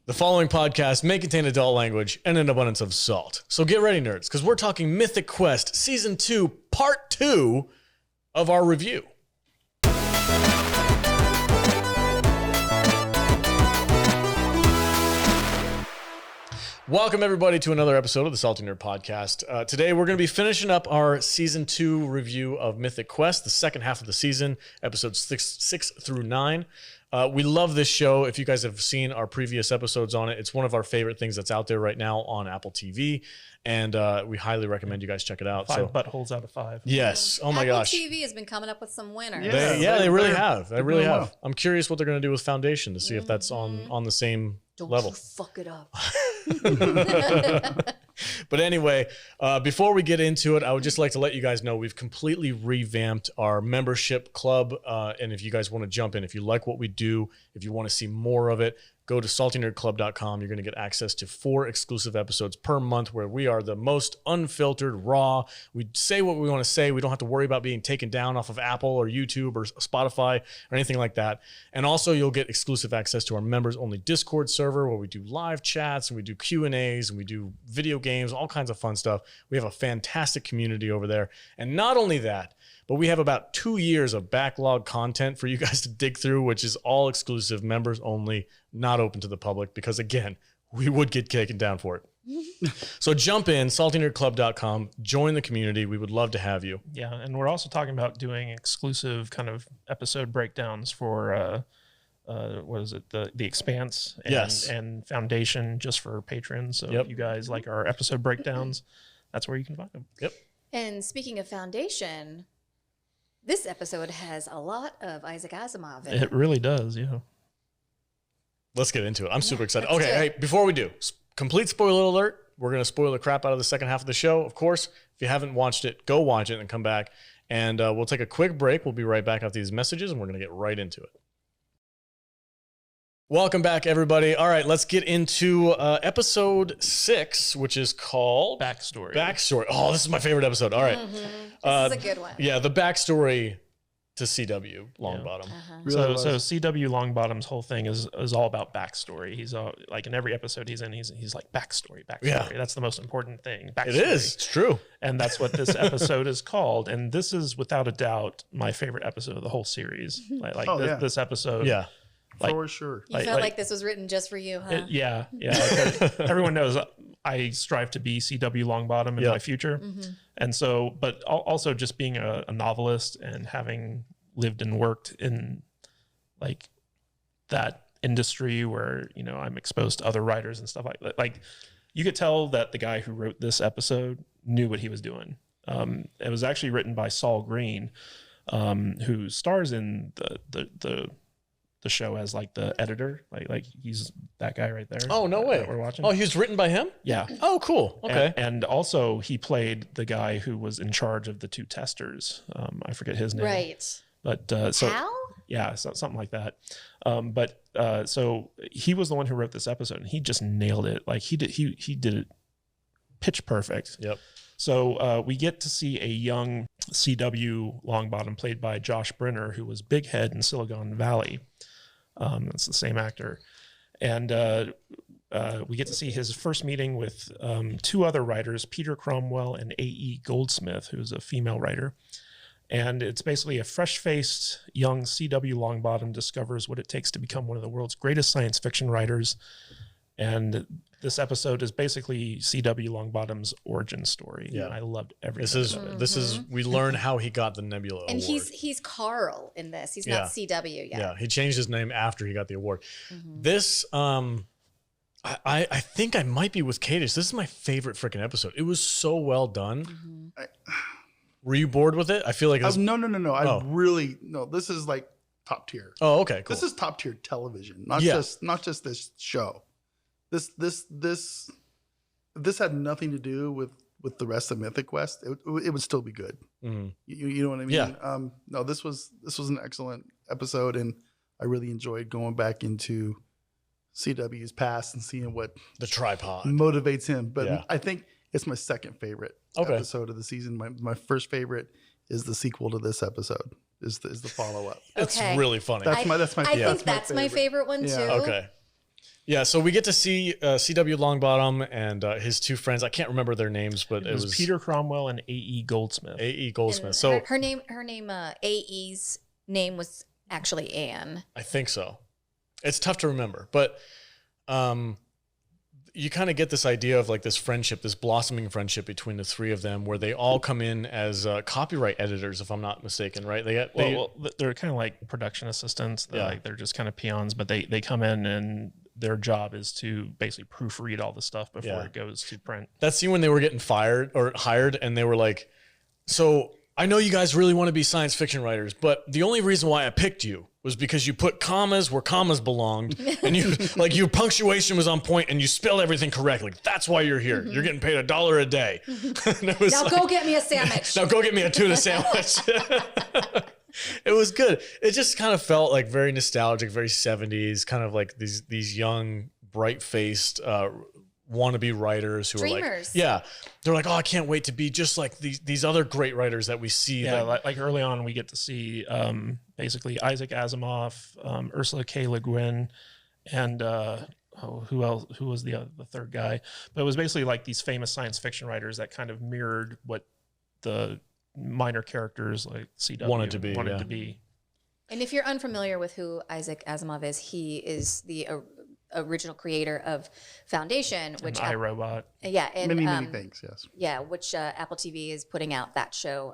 The following podcast may contain adult language and an abundance of salt. So get ready, nerds, because we're talking Mythic Quest Season 2, Part 2 of our review. Welcome, everybody, to another episode of the Salty Nerd Podcast. Today, we're going to be finishing up our Season 2 review of Mythic Quest, the second half of the season, episodes 6 through 9. We love this show. If you guys have seen our previous episodes on it, it's one of our favorite things that's out there right now on Apple TV, and we highly recommend you guys check it out. Five buttholes out of 5. Yes. Oh my gosh. Apple TV has been coming up with some winners. They really have. They really have. I'm curious what they're going to do with Foundation to see if that's on the same level. Don't fuck it up. But anyway, before we get into it, I would just like to let you guys know we've completely revamped our membership club. And if you guys want to jump in, if you like what we do, if you want to see more of it, go to saltynerdclub.com. You're going to get access to 4 exclusive episodes per month where we are the most unfiltered, raw. We say what we want to say. We don't have to worry about being taken down off of Apple or YouTube or Spotify or anything like that. And also you'll get exclusive access to our members-only Discord server where we do live chats and we do Q&As and we do video games, all kinds of fun stuff. We have a fantastic community over there. And not only that, but we have about 2 years of backlog content for you guys to dig through, which is all exclusive, members only, not open to the public, because again, we would get taken down for it. So jump in, saltynerdclub.com, join the community. We would love to have you. Yeah, and we're also talking about doing exclusive kind of episode breakdowns for what is it, the Expanse and Foundation, just for patrons. So if you guys like our episode breakdowns, that's where you can find them. Yep. And speaking of Foundation, this episode has a lot of Isaac Asimov in it. It really does, yeah. Let's get into it. I'm super excited. Okay, hey, before we do, complete spoiler alert. We're going to spoil the crap out of the second half of the show. Of course, if you haven't watched it, go watch it and come back. And we'll take a quick break. We'll be right back after these messages, and we're going to get right into it. Welcome back, everybody. All right, let's get into episode 6, which is called Backstory. Backstory. Oh, this is my favorite episode. All right. This is a good one. Yeah, the backstory to CW Longbottom. So CW Longbottom's whole thing is all about backstory. He's like in every episode he's in, he's like backstory. Yeah. That's the most important thing. Backstory. It is. It's true. And that's what this episode is called. And this is without a doubt my favorite episode of the whole series. This episode. Yeah. For sure. You felt like this was written just for you, huh? Yeah. Everyone knows I strive to be CW Longbottom in my future. And so, but also just being a novelist and having lived and worked in like that industry where, you know, I'm exposed to other writers and stuff like that. Like you could tell that the guy who wrote this episode knew what he was doing. It was actually written by Saul Green, who stars in the show as like the editor, like he's that guy right there. Oh, no way. That we're watching. Oh, he was written by him? Yeah. Oh, cool. Okay. And also he played the guy who was in charge of the 2 testers. I forget his name. Right. But Hal? Yeah, something like that. So he was the one who wrote this episode, and he just nailed it. Like he did it pitch perfect. Yep. So we get to see a young CW Longbottom played by Josh Brenner, who was Big Head in Silicon Valley. That's the same actor. And we get to see his first meeting with 2 other writers, Peter Cromwell and A.E. Goldsmith, who's a female writer. And it's basically a fresh-faced young CW Longbottom discovers what it takes to become one of the world's greatest science fiction writers. And this episode is basically CW Longbottom's origin story. Yeah. And I loved every This is we learn how he got the Nebula And award. he's Carl in this. He's not CW yet. Yeah, he changed his name after he got the award. This I think I might be with Kadish. This is my favorite freaking episode. It was so well done. Were you bored with it? I feel like it was, No. I really this is like top tier. Oh, okay, cool. This is top tier television, not just this show. This had nothing to do with the rest of Mythic Quest. It would still be good. You know what I mean? Yeah. No, this was an excellent episode, and I really enjoyed going back into CW's past and seeing what the tripod motivates him. But I think it's my second favorite Okay. episode of the season. My first favorite is the sequel to this episode. Is the follow up. It's Okay. really funny. That's my I think that's my favorite one too. Okay. Yeah, so we get to see CW Longbottom and his two friends. I can't remember their names, but it was Peter Cromwell and A.E. Goldsmith. A.E. Goldsmith. And So her name, AE's name was actually Anne. I think so. It's tough to remember, but you kind of get this idea of like this friendship, this blossoming friendship between the three of them, where they all come in as copyright editors, if I'm not mistaken, right? They're kind of like production assistants. They're just kind of peons, but they come in and their job is to basically proofread all the stuff before it goes to print. That scene when they were getting fired or hired, and they were like, "So I know you guys really want to be science fiction writers, but the only reason why I picked you was because you put commas where commas belonged, and you like your punctuation was on point, and you spelled everything correctly. That's why you're here. You're getting paid $1 a day." Now go get me a sandwich. Now go get me a tuna sandwich. It was good. It just kind of felt like very nostalgic, very 70s, kind of like these young, bright-faced wannabe writers who Dreamers. are like, they're like, oh, I can't wait to be just like these other great writers that we see. Yeah, like early on, we get to see basically Isaac Asimov, Ursula K. Le Guin, and who else? Who was the third guy? But it was basically like these famous science fiction writers that kind of mirrored what the minor characters like CW wanted to be. And if you're unfamiliar with who Isaac Asimov is, he is the original creator of Foundation, which iRobot. Yeah, and many things. Yes. Yeah, which Apple TV is putting out that show.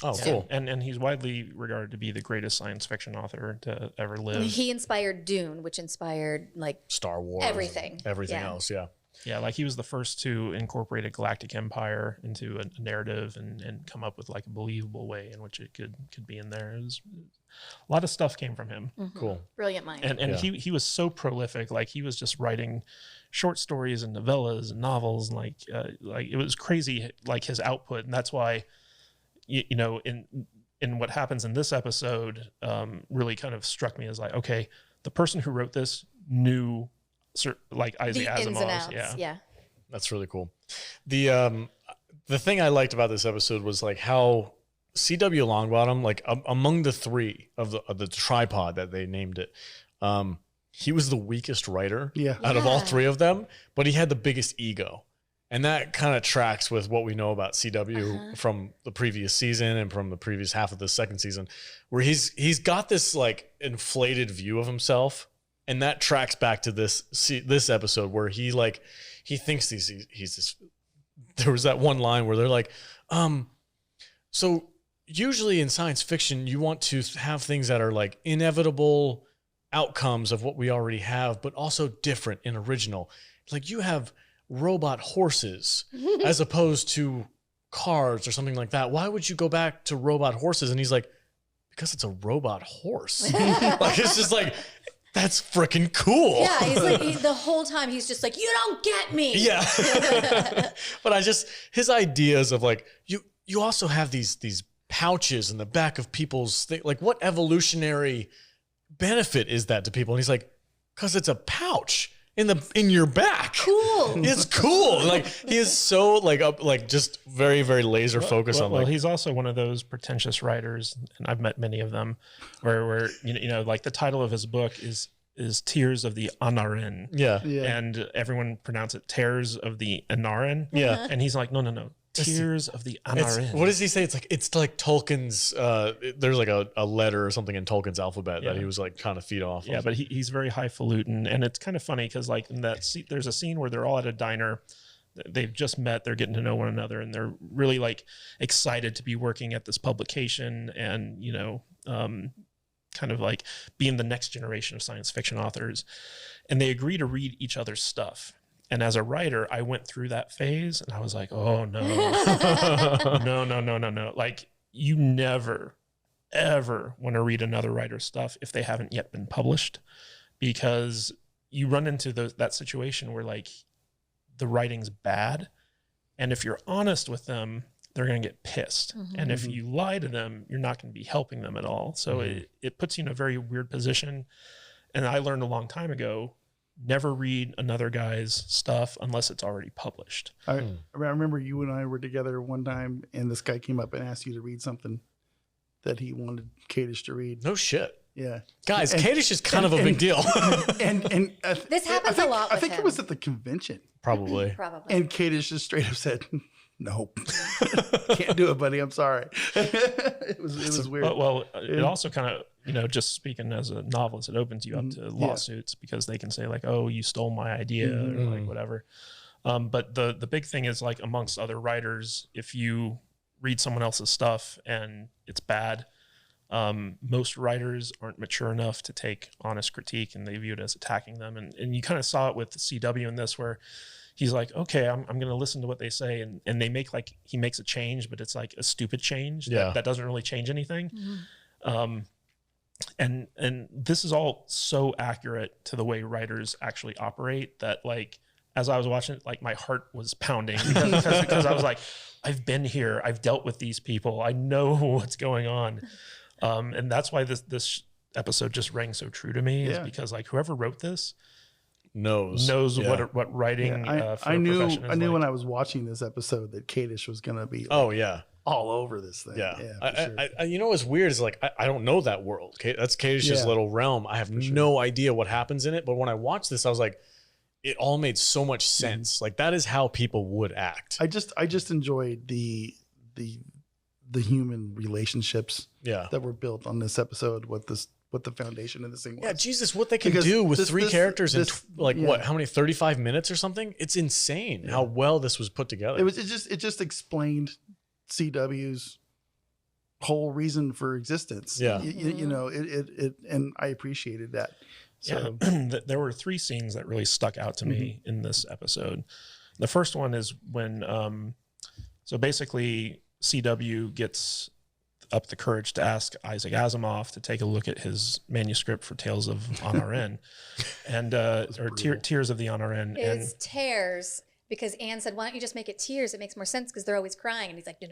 Cool. And he's widely regarded to be the greatest science fiction author to ever live. He inspired Dune, which inspired like Star Wars, everything else. Yeah. Yeah, like he was the first to incorporate a galactic empire into a narrative and come up with like a believable way in which it could be in there. A lot of stuff came from him. Mm-hmm. Cool. Brilliant mind. And he was so prolific. Like he was just writing short stories and novellas and novels. And like it was crazy, like his output. And that's why, you know, in what happens in this episode really kind of struck me as like, okay, the person who wrote this knew like Isaac Asimov. Ins and outs, yeah. That's really cool. The thing I liked about this episode was like how CW Longbottom, like among the three of the tripod that they named it, he was the weakest writer out of all three of them, but he had the biggest ego. And that kind of tracks with what we know about CW from the previous season and from the previous half of the second season, where he's got this like inflated view of himself. And that tracks back to this episode where he thinks he's this. There was that one line where they're like, so usually in science fiction, you want to have things that are like inevitable outcomes of what we already have, but also different and original. Like you have robot horses as opposed to cars or something like that. Why would you go back to robot horses? And he's like, because it's a robot horse. Like it's just like, that's freaking cool. Yeah, he's like the whole time he's just like, you don't get me. Yeah. But his ideas of like you also have these pouches in the back of people's like what evolutionary benefit is that to people? And he's like, because it's a pouch in your back. Cool. It's cool. Like he is so like just very, very laser focused on Well, he's also one of those pretentious writers, and I've met many of them, where you know, like the title of his book is Tears of the Anarin. Yeah. And everyone pronounce it Tears of the Anarin. Yeah. And he's like, no. Tears of the Anarin. What does he say? It's like Tolkien's there's like a letter or something in Tolkien's alphabet that he was like trying to feed off. Yeah, but he's very highfalutin, and it's kind of funny because like in that there's a scene where they're all at a diner. They've just met, they're getting to know one another, and they're really like excited to be working at this publication and, you know, kind of like being the next generation of science fiction authors. And they agree to read each other's stuff. And as a writer, I went through that phase and I was like, oh no, no. Like you never, ever want to read another writer's stuff if they haven't yet been published, because you run into that situation where like the writing's bad. And if you're honest with them, they're going to get pissed. Mm-hmm. And if you lie to them, you're not going to be helping them at all. So it puts you in a very weird position. And I learned a long time ago, never read another guy's stuff unless it's already published. I remember you and I were together one time and this guy came up and asked you to read something that he wanted Kadish to read. No shit. Yeah. Guys, Kadish is kind of a big deal. And This happens I think, a lot I with think him. it was at the convention. Probably. Probably. And Kadish just straight up said, "Nope, can't do it, buddy. I'm sorry." It was weird. Well, it also kind of, you know, just speaking as a novelist, it opens you up to lawsuits because they can say like, "Oh, you stole my idea," or like whatever. But the big thing is like amongst other writers, if you read someone else's stuff and it's bad, most writers aren't mature enough to take honest critique, and they view it as attacking them. And you kind of saw it with the CW in this, where he's like, okay, I'm going to listen to what they say. And they make like, he makes a change, but it's like a stupid change that doesn't really change anything. And this is all so accurate to the way writers actually operate that, like, as I was watching it, like my heart was pounding because I was like, I've been here. I've dealt with these people. I know what's going on. And that's why this episode just rang so true to me, is because like whoever wrote this knows what writing. I knew when I was watching this episode that Kadish was going to be all over this thing. I you know what's weird is like I don't know that world. That's Kadish's little realm. I have no idea what happens in it. But when I watched this, I was like, it all made so much sense. Like that is how people would act. I just enjoyed the human relationships that were built on this episode. What the foundation of this thing was. Yeah, Jesus, what they can do with three characters in how many 35 minutes or something? It's insane how well this was put together. It just explained CW's whole reason for existence. Yeah. You know, it and I appreciated that. So there were three scenes that really stuck out to me in this episode. The first one is when so basically CW gets up the courage to ask Isaac Asimov to take a look at his manuscript for Tales of Anaren, and or Tears of the Anaren. It's Tears, because Anne said, "Why don't you just make it Tears? It makes more sense because they're always crying." And he's like, "No,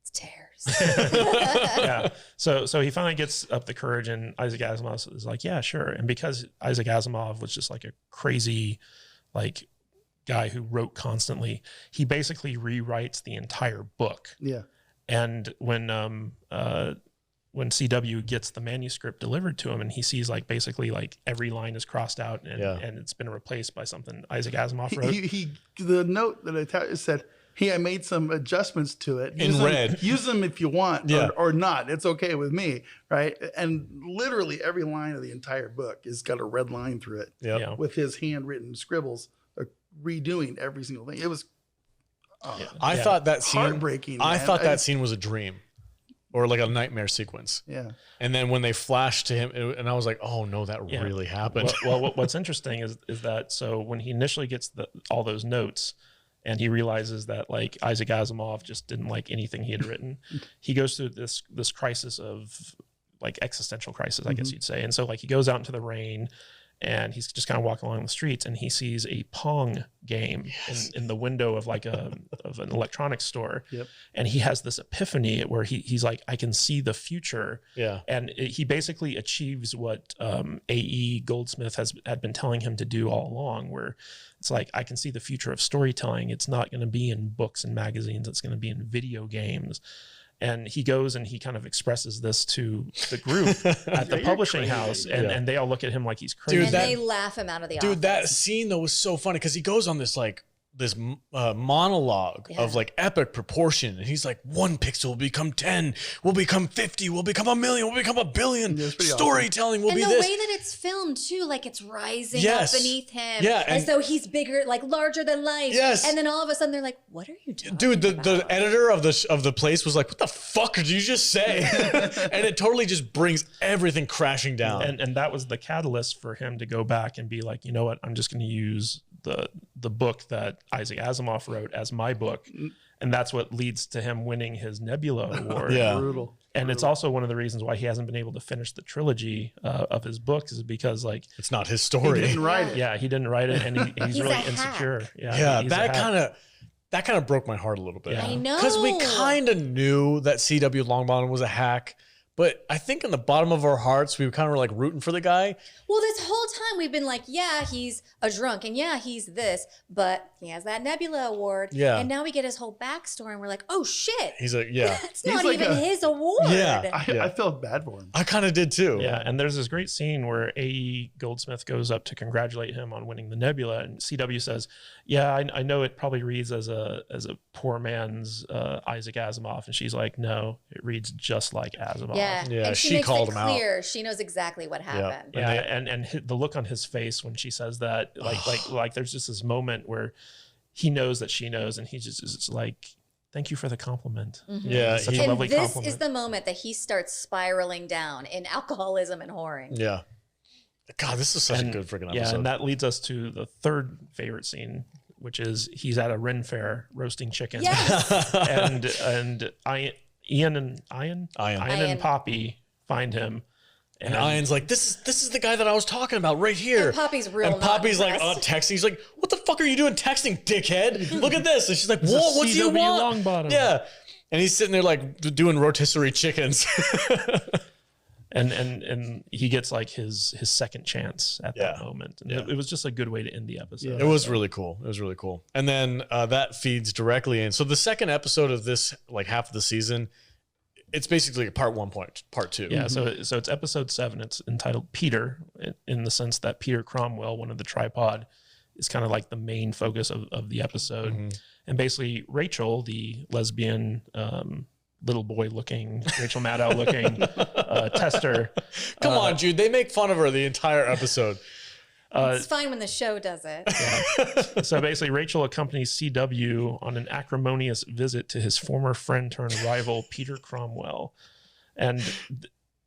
it's Tears." Yeah. So he finally gets up the courage, and Isaac Asimov is like, "Yeah, sure." And because Isaac Asimov was just like a crazy, like, guy who wrote constantly, he basically rewrites the entire book. Yeah. And when CW gets the manuscript delivered to him, and he sees like basically like every line is crossed out and it's been replaced by something Isaac Asimov wrote. The note that I said, "Hey, I made some adjustments to it. Use them if you want, or not. It's okay with me." Right. And literally every line of the entire book has got a red line through it with his handwritten scribbles, redoing every single thing. It was I thought that scene heartbreaking. I thought that scene was a dream or like a nightmare sequence. Yeah. And then when they flashed to him, and I was like, oh no, that really happened. Well, what's interesting is that, so when he initially gets all those notes and he realizes that like Isaac Asimov just didn't like anything he had written, he goes through this crisis of like existential crisis, I guess you'd say. And so like he goes out into the rain, and he's just kind of walking along the streets, and he sees a Pong game in the window of like of an electronics store. Yep. And he has this epiphany where he's like, I can see the future. Yeah. And he basically achieves what A.E. Goldsmith had been telling him to do all along, where it's like, I can see the future of storytelling. It's not going to be in books and magazines. It's going to be in video games. And he goes and he kind of expresses this to the group at the publishing house, and they all look at him like he's crazy. Dude, they laugh him out of the office. Dude, that scene though was so funny because he goes on this like monologue of like epic proportion, and he's like, 1 pixel will become 10, will become 50, will become 1,000,000, will become 1 billion. Storytelling will be this. And the way that it's filmed too, like it's rising up beneath him. Yeah, and so he's bigger, like larger than life. Yes. And then all of a sudden they're like, what are you doing? Dude, the editor of the place was like, what the fuck did you just say? And it totally just brings everything crashing down. And that was the catalyst for him to go back and be like, you know what, I'm just going to use the book that Isaac Asimov wrote as my book, and that's what leads to him winning his Nebula Award. Brutal. And it's also one of the reasons why he hasn't been able to finish the trilogy of his books, is because like it's not his story. He didn't write it. Yeah, he didn't write it, and he's really insecure. Yeah, that kind of broke my heart a little bit. I know, because we kind of knew that CW Longbottom was a hack. But I think in the bottom of our hearts, we kind of were like rooting for the guy. Well, this whole time we've been like, yeah, he's a drunk, and yeah, he's this, but he has that Nebula award. Yeah. And now we get his whole backstory, and we're like, oh shit. He's like, yeah. That's not like even his award. Yeah. I felt bad for him. I kind of did too. Yeah, and there's this great scene where A.E. Goldsmith goes up to congratulate him on winning the Nebula, and CW says, "Yeah, I know it probably reads as a poor man's Isaac Asimov," and she's like, "No, it reads just like Asimov." Yeah. Yeah, And she makes called it him out. clear. She knows exactly what happened. Yeah, and the look on his face when she says that, like there's just this moment where he knows that she knows, and he just is like, "Thank you for the compliment." Yeah. Such a And lovely this compliment. is the moment that he starts spiraling down in alcoholism and whoring. Yeah. God, this is such a good freaking episode. Yeah, and that leads us to the third favorite scene, which is he's at a Ren fair roasting chicken. Yes. and Ian and Poppy find him. And Ian's like, this is the guy that I was talking about right here. And Poppy's real And Poppy's like, not impressed. texting. He's like, what the fuck are you doing texting, dickhead? Look at this. And she's like, whoa, what do you CW want? Longbottom. Yeah. And he's sitting there like doing rotisserie chickens. And he gets like his second chance at that moment. And it was just a good way to end the episode. It was really cool. It was really cool. And then that feeds directly in. So the second episode of this, like half of the season, it's basically part 1, part 2. Yeah, so it's episode 7. It's entitled Peter, in the sense that Peter Cromwell, one of the tripod, is kind of like the main focus of the episode. And basically Rachel, the lesbian little boy looking, Rachel Maddow looking tester. Come on, Jude. They make fun of her the entire episode. It's fine when the show does it. So basically, Rachel accompanies CW on an acrimonious visit to his former friend turned rival, Peter Cromwell. And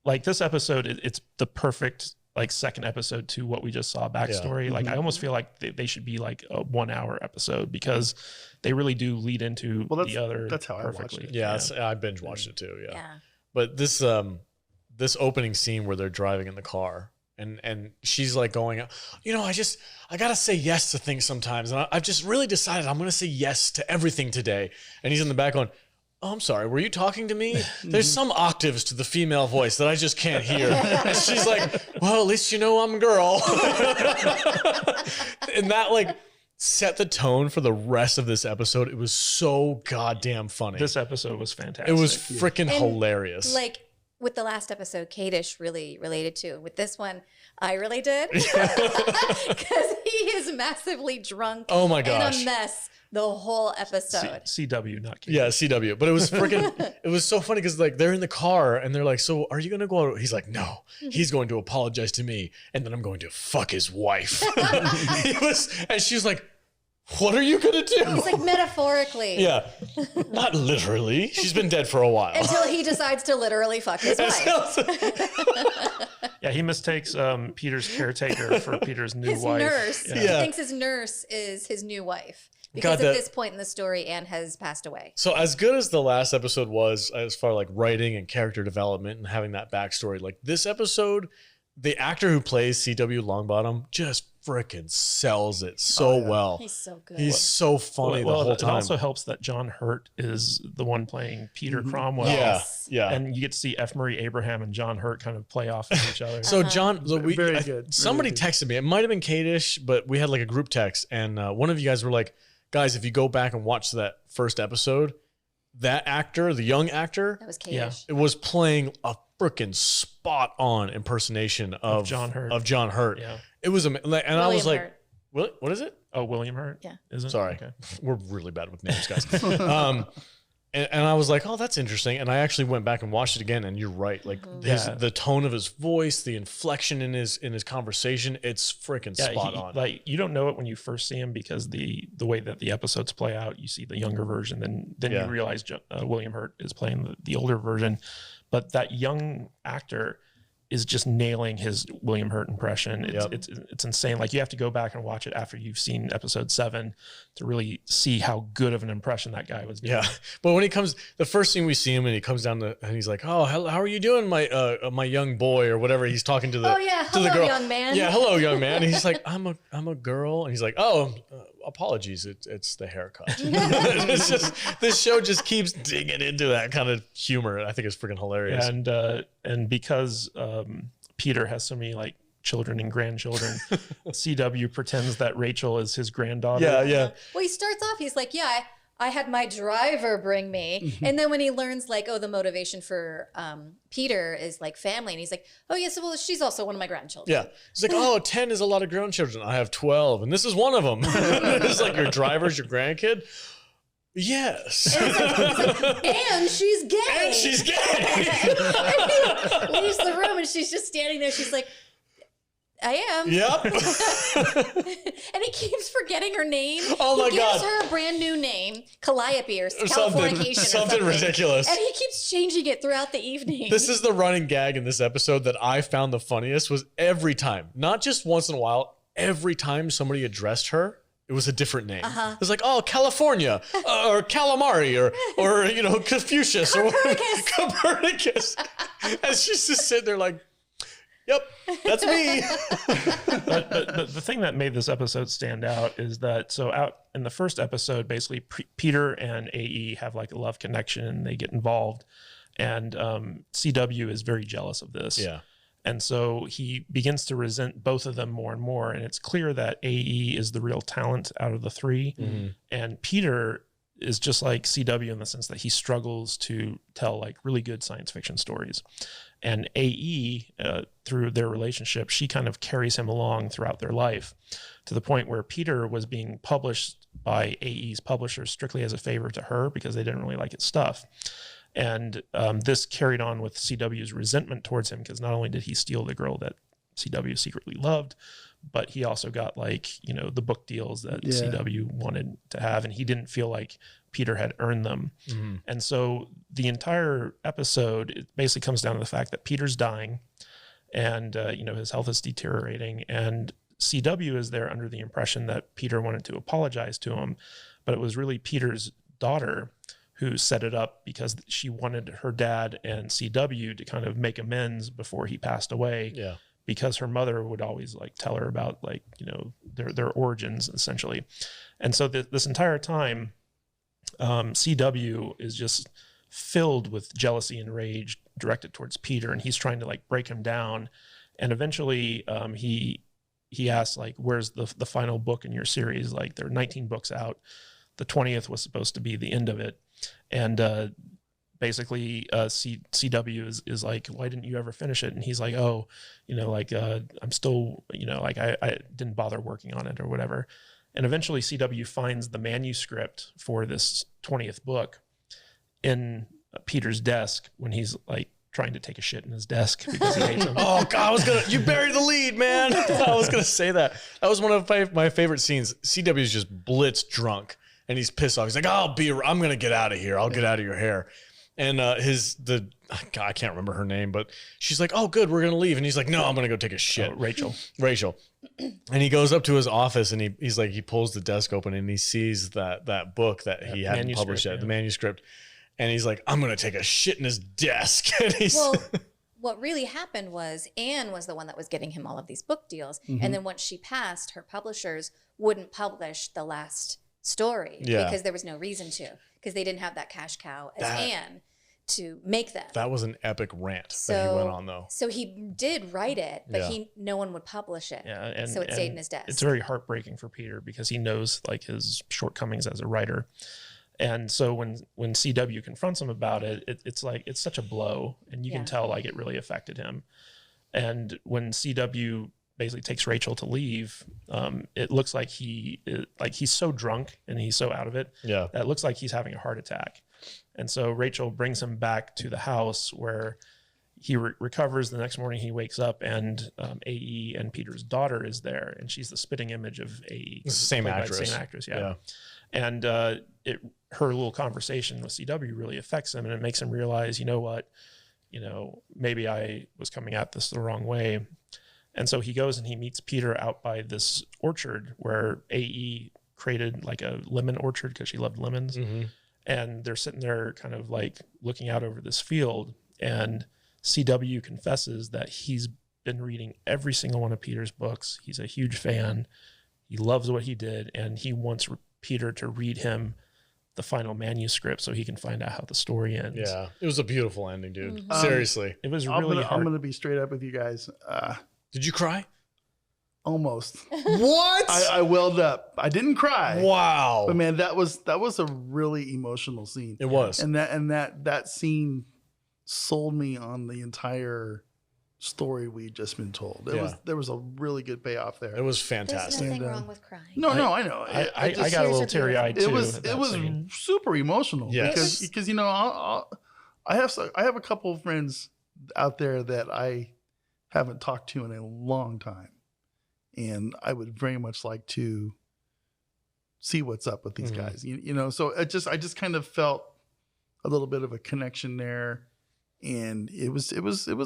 like this episode, it's the perfect like second episode to what we just saw backstory. Like I almost feel like they should be like a 1 hour episode because they really do lead into the other. That's how perfectly. I watched it. Yeah, I binge watched it too. Yeah. Yeah. But this opening scene where they're driving in the car and she's like going, I gotta say yes to things sometimes, and I've just really decided I'm gonna say yes to everything today. And he's in the back going, "Oh, I'm sorry, were you talking to me? There's some octaves to the female voice that I just can't hear." And she's like, "Well, at least you know I'm a girl." And that like set the tone for the rest of this episode. It was so goddamn funny. This episode was fantastic. It was freaking hilarious. Like with the last episode, Kadish really related to. With this one, I really did. Because he is massively drunk. Oh my gosh. And a mess the whole episode. CW, not KW. Yeah, CW. But it was freaking, it was so funny because like they're in the car and they're like, "So are you going to go out?" He's like, "No, he's going to apologize to me and then I'm going to fuck his wife." And she's like, "What are you going to do?" It's like metaphorically. Yeah. Not literally. She's been dead for a while. Until he decides to literally fuck his wife. Yeah, he mistakes Peter's caretaker for Peter's new His wife. nurse. Yeah. He thinks his nurse is his new wife. Because God, at this point in the story, Anne has passed away. So as good as the last episode was, as far like writing and character development and having that backstory, like this episode, the actor who plays CW Longbottom just freaking sells it so well. He's so good. He's so funny the whole time. It also helps that John Hurt is the one playing Peter Cromwell. Yes. Yeah. And you get to see F. Murray Abraham and John Hurt kind of play off of each other. So John, so Very good. somebody Very good. texted me. It might have been Kadish, but we had like a group text, and one of you guys were like, "Guys, if you go back and watch that first episode, that actor, the young actor, That was Kadish. Yeah. it was playing a freaking spot on impersonation of John Hurt. Of John Hurt. Yeah. It was and I was William like, Hurt. What is it? Oh, William Hurt? Yeah. Is it? Sorry. Okay. We're really bad with names, guys. And I was like, "Oh, that's interesting." And I actually went back and watched it again. And you're right. Like the tone of his voice, the inflection in his conversation, it's freaking spot on. Like you don't know it when you first see him because the way that the episodes play out, you see the younger version, then Yeah. you realize William Hurt is playing the older version. But that young actor is just nailing his William Hurt impression. It's insane. Like you have to go back and watch it after you've seen episode 7 to really see how good of an impression that guy was doing. Yeah, but when he comes, the first thing we see him and he comes down to, and he's like, "Oh, how are you doing, my young boy," or whatever. He's talking to the Oh, yeah. to the Hello, girl. young man. Yeah, hello, young man. And he's like, I'm a girl," and he's like, "Oh, apologies, it's the haircut. It's just, this show just keeps digging into that kind of humor. I think it's freaking hilarious. And because Peter has so many like children and grandchildren, CW pretends that Rachel is his granddaughter. Yeah. Well, he starts off, he's like, yeah, I had my driver bring me. And then when he learns like, oh, the motivation for Peter is like family. And he's like, oh yes, well, she's also one of my grandchildren. Yeah. He's like, oh, 10 is a lot of grandchildren. I have 12 and this is one of them. It's like your driver's your grandkid. Yes. And she's gay. And she's gay. And he leaves the room and she's just standing there. She's like, I am. Yep. And he keeps forgetting her name. Oh my he God. gives her a brand new name, Calliope or Californication. Something ridiculous. And he keeps changing it throughout the evening. This is the running gag in this episode that I found the funniest was every time, not just once in a while, every time somebody addressed her, it was a different name. It was like, oh, California, or calamari, or you know, Confucius, Copernicus. or Copernicus. And she's just sitting there like, yep, that's me. but the thing that made this episode stand out is that, so out in the first episode, basically Peter and AE have like a love connection and they get involved. And CW is very jealous of this. Yeah. And so he begins to resent both of them more and more. And it's clear that AE is the real talent out of the three. Mm-hmm. And Peter is just like CW in the sense that he struggles to tell like really good science fiction stories. And AE, through their relationship, she kind of carries him along throughout their life to the point where Peter was being published by AE's publishers strictly as a favor to her because they didn't really like his stuff. And this carried on with CW's resentment towards him because not only did he steal the girl that CW secretly loved, but he also got like, you know, the book deals that CW wanted to have. And he didn't feel like Peter had earned them. Mm-hmm. And so the entire episode, it basically comes down to the fact that Peter's dying and, you know, his health is deteriorating. And CW is there under the impression that Peter wanted to apologize to him, but it was really Peter's daughter who set it up because she wanted her dad and CW to kind of make amends before he passed away. Yeah. Because her mother would always like tell her about like, you know, their origins essentially. And so this entire time, CW is just filled with jealousy and rage directed towards Peter, and he's trying to like break him down. And eventually he asks like, where's the final book in your series? Like there are 19 books out. The 20th was supposed to be the end of it. And basically CW is like, why didn't you ever finish it? And he's like, oh, you know, like I'm still, you know, like I didn't bother working on it or whatever. And eventually CW finds the manuscript for this 20th book in Peter's desk when he's like trying to take a shit in his desk because he hates him. Oh God, you buried the lead, man. I was gonna say that. That was one of my favorite scenes. CW is just blitz drunk and he's pissed off. He's like, I'm gonna get out of here. I'll get out of your hair. And God, I can't remember her name, but she's like, oh, good, we're going to leave. And he's like, no, I'm going to go take a shit. Rachel. And he goes up to his office and he's like, he pulls the desk open and he sees that book that he hadn't published yet, the manuscript. And he's like, I'm going to take a shit in his desk. And well, what really happened was Anne was the one that was getting him all of these book deals. Mm-hmm. And then once she passed, her publishers wouldn't publish the last story because there was no reason to, because they didn't have that cash cow as Anne to make them. That was an epic rant that he went on though. So he did write it, but no one would publish it. Yeah, and so it stayed in his desk. It's very heartbreaking for Peter because he knows like his shortcomings as a writer. And so when CW confronts him about it, it's like, it's such a blow and you can tell like it really affected him. And when CW basically takes Rachel to leave, it looks like he's so drunk and he's so out of it that it looks like he's having a heart attack. And so Rachel brings him back to the house where he recovers. The next morning he wakes up and AE and Peter's daughter is there, and she's the spitting image of AE. Same actress. Same actress, yeah. And her little conversation with CW really affects him, and it makes him realize, you know what, maybe I was coming at this the wrong way. And so he goes and he meets Peter out by this orchard where AE created like a lemon orchard because she loved lemons. Mm-hmm. And they're sitting there kind of like looking out over this field. And CW confesses that he's been reading every single one of Peter's books. He's a huge fan. He loves what he did, and he wants Peter to read him the final manuscript so he can find out how the story ends. Yeah, it was a beautiful ending, dude. Seriously, it was really hard. I'm gonna be straight up with you guys. Did you cry? Almost. What? I welled up. I didn't cry. Wow. But man, that was a really emotional scene. It was. And that scene sold me on the entire story we'd just been told. There was a really good payoff there. It was There's fantastic. nothing wrong with crying. No, I know. I got a little teary eyed too. It was super emotional. Yes. Because you know I have a couple of friends out there that I haven't talked to in a long time, and I would very much like to see what's up with these guys. You know, so I just kind of felt a little bit of a connection there. And it was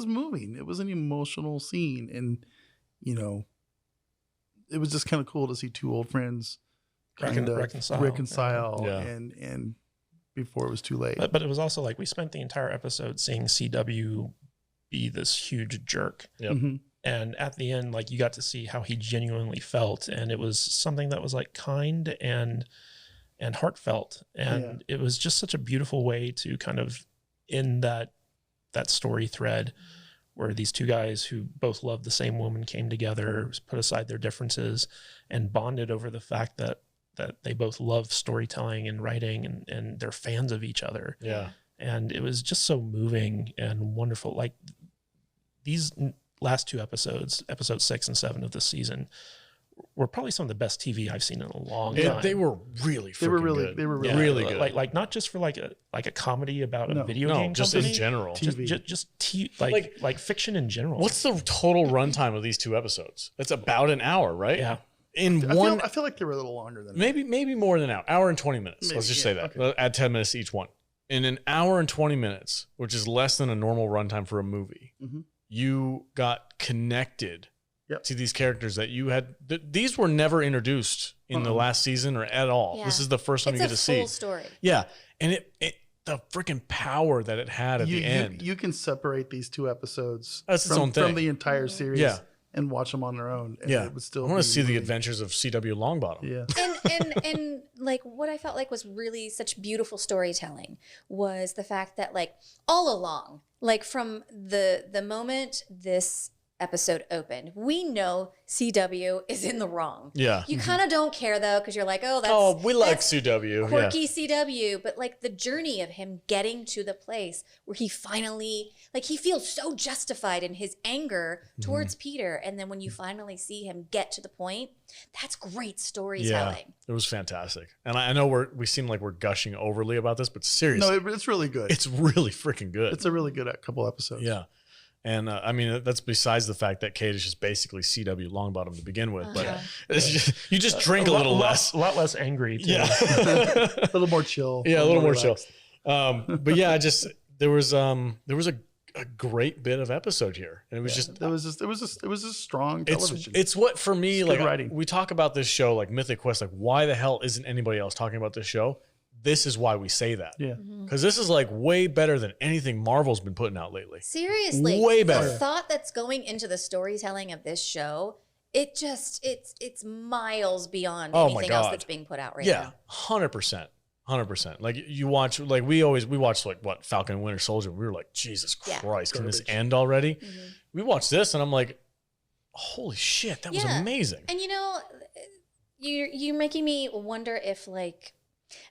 moving. It was an emotional scene, and you know, it was just kind of cool to see two old friends kind of reconcile, and before it was too late. But it was also like we spent the entire episode seeing CW be this huge jerk, and at the end, like you got to see how he genuinely felt, and it was something that was like kind and heartfelt, and it was just such a beautiful way to kind of end that story thread where these two guys who both loved the same woman came together, put aside their differences, and bonded over the fact that they both love storytelling and writing, and they're fans of each other. Yeah. And it was just so moving and wonderful. Like these last two episodes, episode 6 and 7 of this season, were probably some of the best TV I've seen in a long time. They were really good. They were really good. Like not just for like a comedy about a video game just company, in general. Like fiction in general. What's the total runtime of these two episodes? It's about an hour, right? Yeah. I feel like they were a little longer than maybe more than an hour and 20 minutes. Let's just say that. Okay. Add 10 minutes to each one. In an hour and 20 minutes, which is less than a normal runtime for a movie, you got connected to these characters that you had. These were never introduced in the last season or at all. Yeah. This is the first time you get to see. It's a full story. Yeah. And it the freaking power that it had at the end. You can separate these two episodes from the entire series and watch them on their own. And it would still I want to see the adventures of CW Longbottom. Yeah. And like what I felt like was really such beautiful storytelling was the fact that like all along, like from the moment this episode opened, we know CW is in the wrong. Yeah. You kind of don't care though, because you're like, we like CW. Quirky CW. But like the journey of him getting to the place where he finally, like he feels so justified in his anger towards Peter. And then when you finally see him get to the point, that's great storytelling. Yeah, it was fantastic. And I know we seem like we're gushing overly about this, but seriously. No, it's really good. It's really freaking good. It's a really good couple episodes. Yeah. And I mean, that's besides the fact that Kate is just basically CW Longbottom to begin with. But it's you just drink a little less. A lot less angry, too. Yeah. A little more chill. Yeah, a little more chill. But yeah, there was a great bit of episode here. And it was just strong television. It's what, for me, like writing. We talk about this show, like Mythic Quest, like why the hell isn't anybody else talking about this show? This is why we say that. Yeah. Because this is like way better than anything Marvel's been putting out lately. Seriously. Way better. The thought that's going into the storytelling of this show, it's miles beyond anything else that's being put out right now. Yeah, 100%. 100%. Like you watch, like we watched like what, Falcon and Winter Soldier. We were like, Jesus Christ, can this end already? We watched this and I'm like, holy shit, that was amazing. And you know, you're making me wonder if like,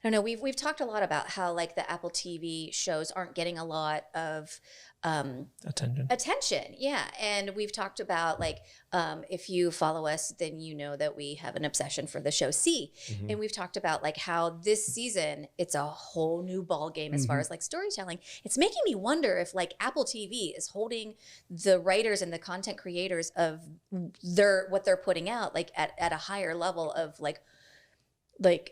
I don't know. We've talked a lot about how like the Apple TV shows aren't getting a lot of attention. Yeah. And we've talked about like, if you follow us, then you know that we have an obsession for the show C. And we've talked about like how this season, it's a whole new ball game as far as like storytelling. It's making me wonder if like Apple TV is holding the writers and the content creators of what they're putting out, like at a higher level of like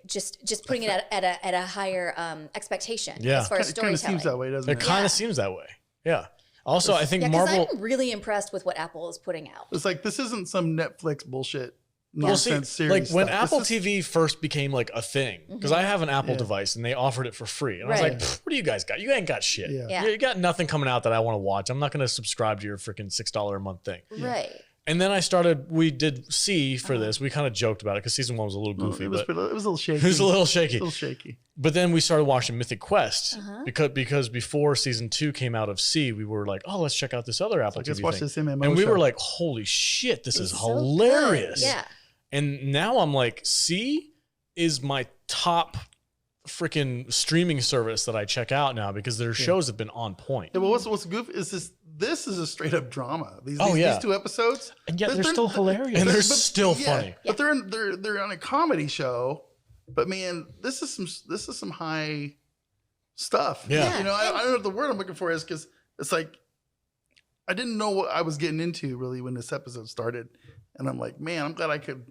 just putting it at a higher expectation as far as storytelling. It kind of seems that way, doesn't it? It kind of seems that way. Yeah. Also, I think Marvel. I'm really impressed with what Apple is putting out. It's like this isn't some Netflix bullshit nonsense series. Like when Apple TV first became like a thing, because I have an Apple device and they offered it for free, and I was like, "What do you guys got? You ain't got shit. You got nothing coming out that I want to watch. I'm not going to subscribe to your freaking $6 a month thing." Right. And then we did C for this. We kind of joked about it because season 1 was a little goofy. It was a little shaky. It was a little shaky. A little shaky. But then we started watching Mythic Quest because before season 2 came out of C, we were like, oh, let's check out this other Apple TV Let's watch thing. this MMO And we show. were like, holy shit, this is so hilarious. good. Yeah. And now I'm like, C is my top freaking streaming service that I check out now because their shows have been on point. Yeah, but what's goofy is this is a straight up drama. These 2 episodes, and yet they're still hilarious, and they're still funny. But they're on a comedy show. But man, this is some high stuff. Yeah. You know, I don't know what the word I'm looking for is because it's like I didn't know what I was getting into really when this episode started, and I'm like, man, I'm glad I could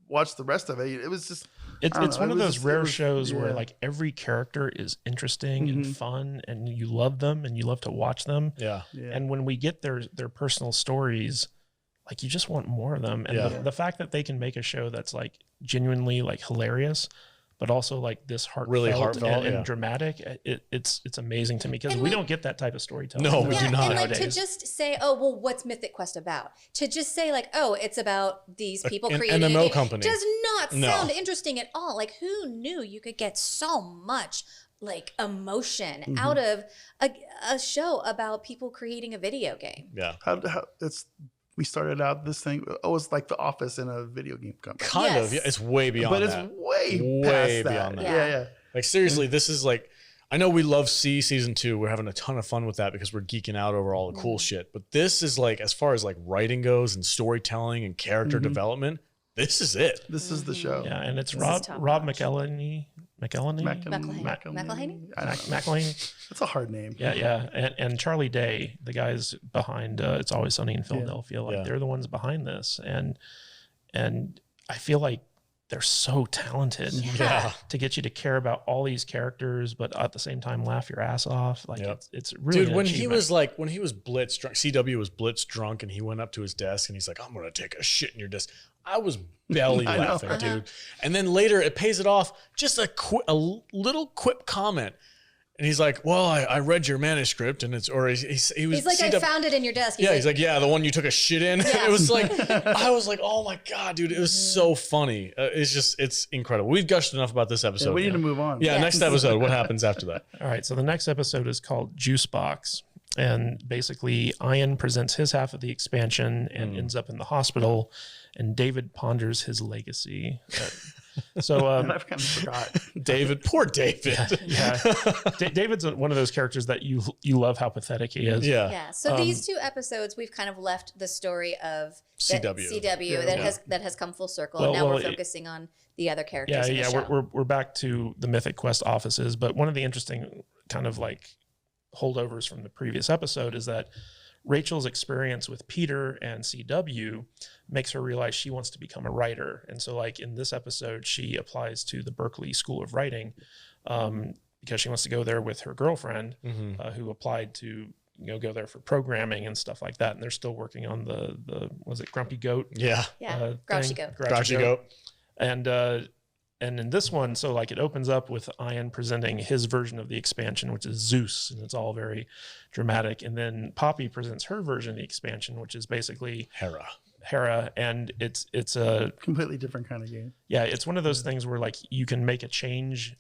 watch the rest of it. It was just. It's one of those rare shows where like every character is interesting and fun, and you love them and you love to watch them. Yeah. And when we get their personal stories, like you just want more of them. And the fact that they can make a show that's like genuinely like hilarious, but also like this heartfelt and dramatic, it's amazing to me because we don't get that type of storytelling. No, we do not. And like nowadays. to just say, oh, well, what's Mythic Quest about? To just say like, oh, it's about these people an creating MMO a game company does not sound interesting at all. Like who knew you could get so much like emotion out of a show about people creating a video game? Yeah. We started out this thing. Oh, it's like The Office in a video game company. Kind of. Yeah, it's way beyond but that. it's way past beyond that. that. Yeah. Like seriously, this is like, I know we love C season 2. We're having a ton of fun with that because we're geeking out over all the cool shit. But this is like, as far as like writing goes and storytelling and character development, this is it. This is the show. Yeah, and it's This is Rob top-notch. McElhenney. McElhenney? I don't know. McElhenney. That's a hard name. Yeah. And Charlie Day, the guys behind It's Always Sunny in Philadelphia, like they're the ones behind this. And I feel like they're so talented to get you to care about all these characters, but at the same time laugh your ass off. Like it's really Dude, when he was blitz drunk, CW was blitz drunk and he went up to his desk and he's like, I'm going to take a shit in your desk. I was belly laughing, dude. And then later it pays it off. Just a little quip comment. And he's like, well, I read your manuscript and he was like, I found it in your desk. He's like, yeah, the one you took a shit in. It was like, I was like, oh my God, dude, it was so funny. It's incredible. We've gushed enough about this episode. Yeah, we need to move on. Yeah, next episode, what happens after that? All right, so the next episode is called Juice Box. And basically, Ian presents his half of the expansion and ends up in the hospital, and David ponders his legacy. So I've kind of forgot. Poor David. Yeah. David's one of those characters that you love how pathetic he is. Yeah. So these 2 episodes, we've kind of left the story of CW that has come full circle. And now we're focusing on the other characters. We're back to the Mythic Quest offices. But one of the interesting kind of like holdovers from the previous episode is that Rachel's experience with Peter and CW makes her realize she wants to become a writer. And so like in this episode, she applies to the Berkeley School of Writing because she wants to go there with her girlfriend who applied to go there for programming and stuff like that. And they're still working on the was it Grumpy Goat? Yeah. Grouchy Goat. Grouchy Goat. And in this one, so like it opens up with Ian presenting his version of the expansion, which is Zeus, and it's all very dramatic. And then Poppy presents her version of the expansion, which is basically Hera, and it's a completely different kind of game. Yeah, it's one of those things where like you can make a change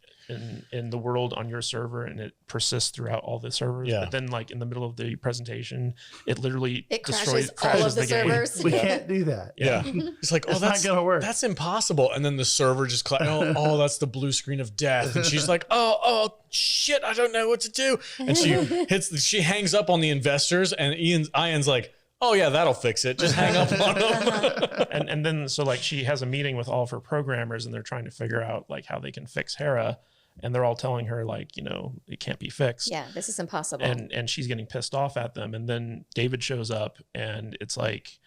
in the world on your server and it persists throughout all the servers. Yeah. But then like in the middle of the presentation, it literally crashes all of the servers. We can't do that. Yeah. It's like, that's not gonna work. That's impossible. And then the server just that's the blue screen of death. And she's like, oh shit, I don't know what to do. And she hangs up on the investors and Ian's like, oh yeah, that'll fix it. Just hang up on them. and then so like she has a meeting with all of her programmers and they're trying to figure out like how they can fix Hera. And they're all telling her like, it can't be fixed. Yeah, this is impossible. And she's getting pissed off at them. And then David shows up and it's like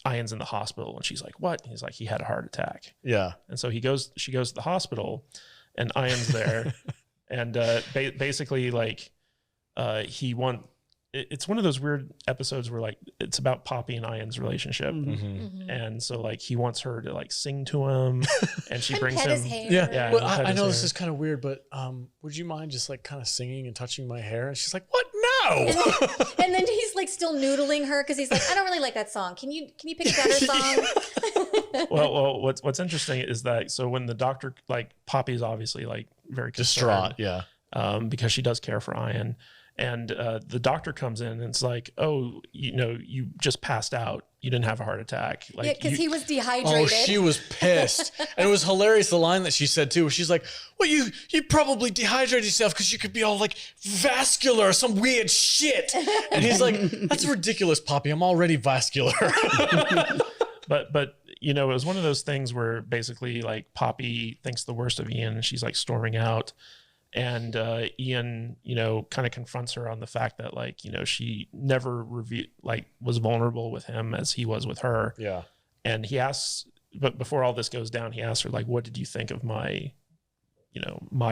Ian's in the hospital and she's like, what? And he's like, he had a heart attack. Yeah. And so she goes to the hospital and Ian's there. And basically like it's one of those weird episodes where like it's about Poppy and Ian's relationship. And so like he wants her to like sing to him and she brings him. His hair. Yeah. Well, I know this is kind of weird, but would you mind just like kind of singing and touching my hair? And she's like, what? No. And then he's like still noodling her because he's like, I don't really like that song. Can you pick a better song? well, what's interesting is that so when the doctor, like Poppy's obviously like very concerned, distraught, because she does care for Ian, and the doctor comes in and it's like, oh, you just passed out. You didn't have a heart attack. Like, yeah, because he was dehydrated. Oh, she was pissed. And it was hilarious, the line that she said too. She's like, well, you probably dehydrated yourself because you could be all like vascular or some weird shit. And he's like, that's ridiculous, Poppy. I'm already vascular. But it was one of those things where basically like Poppy thinks the worst of Ian and she's like storming out. And Ian, kind of confronts her on the fact that like, she never was vulnerable with him as he was with her. Yeah. And he asks, but before all this goes down, he asks her like, what did you think of my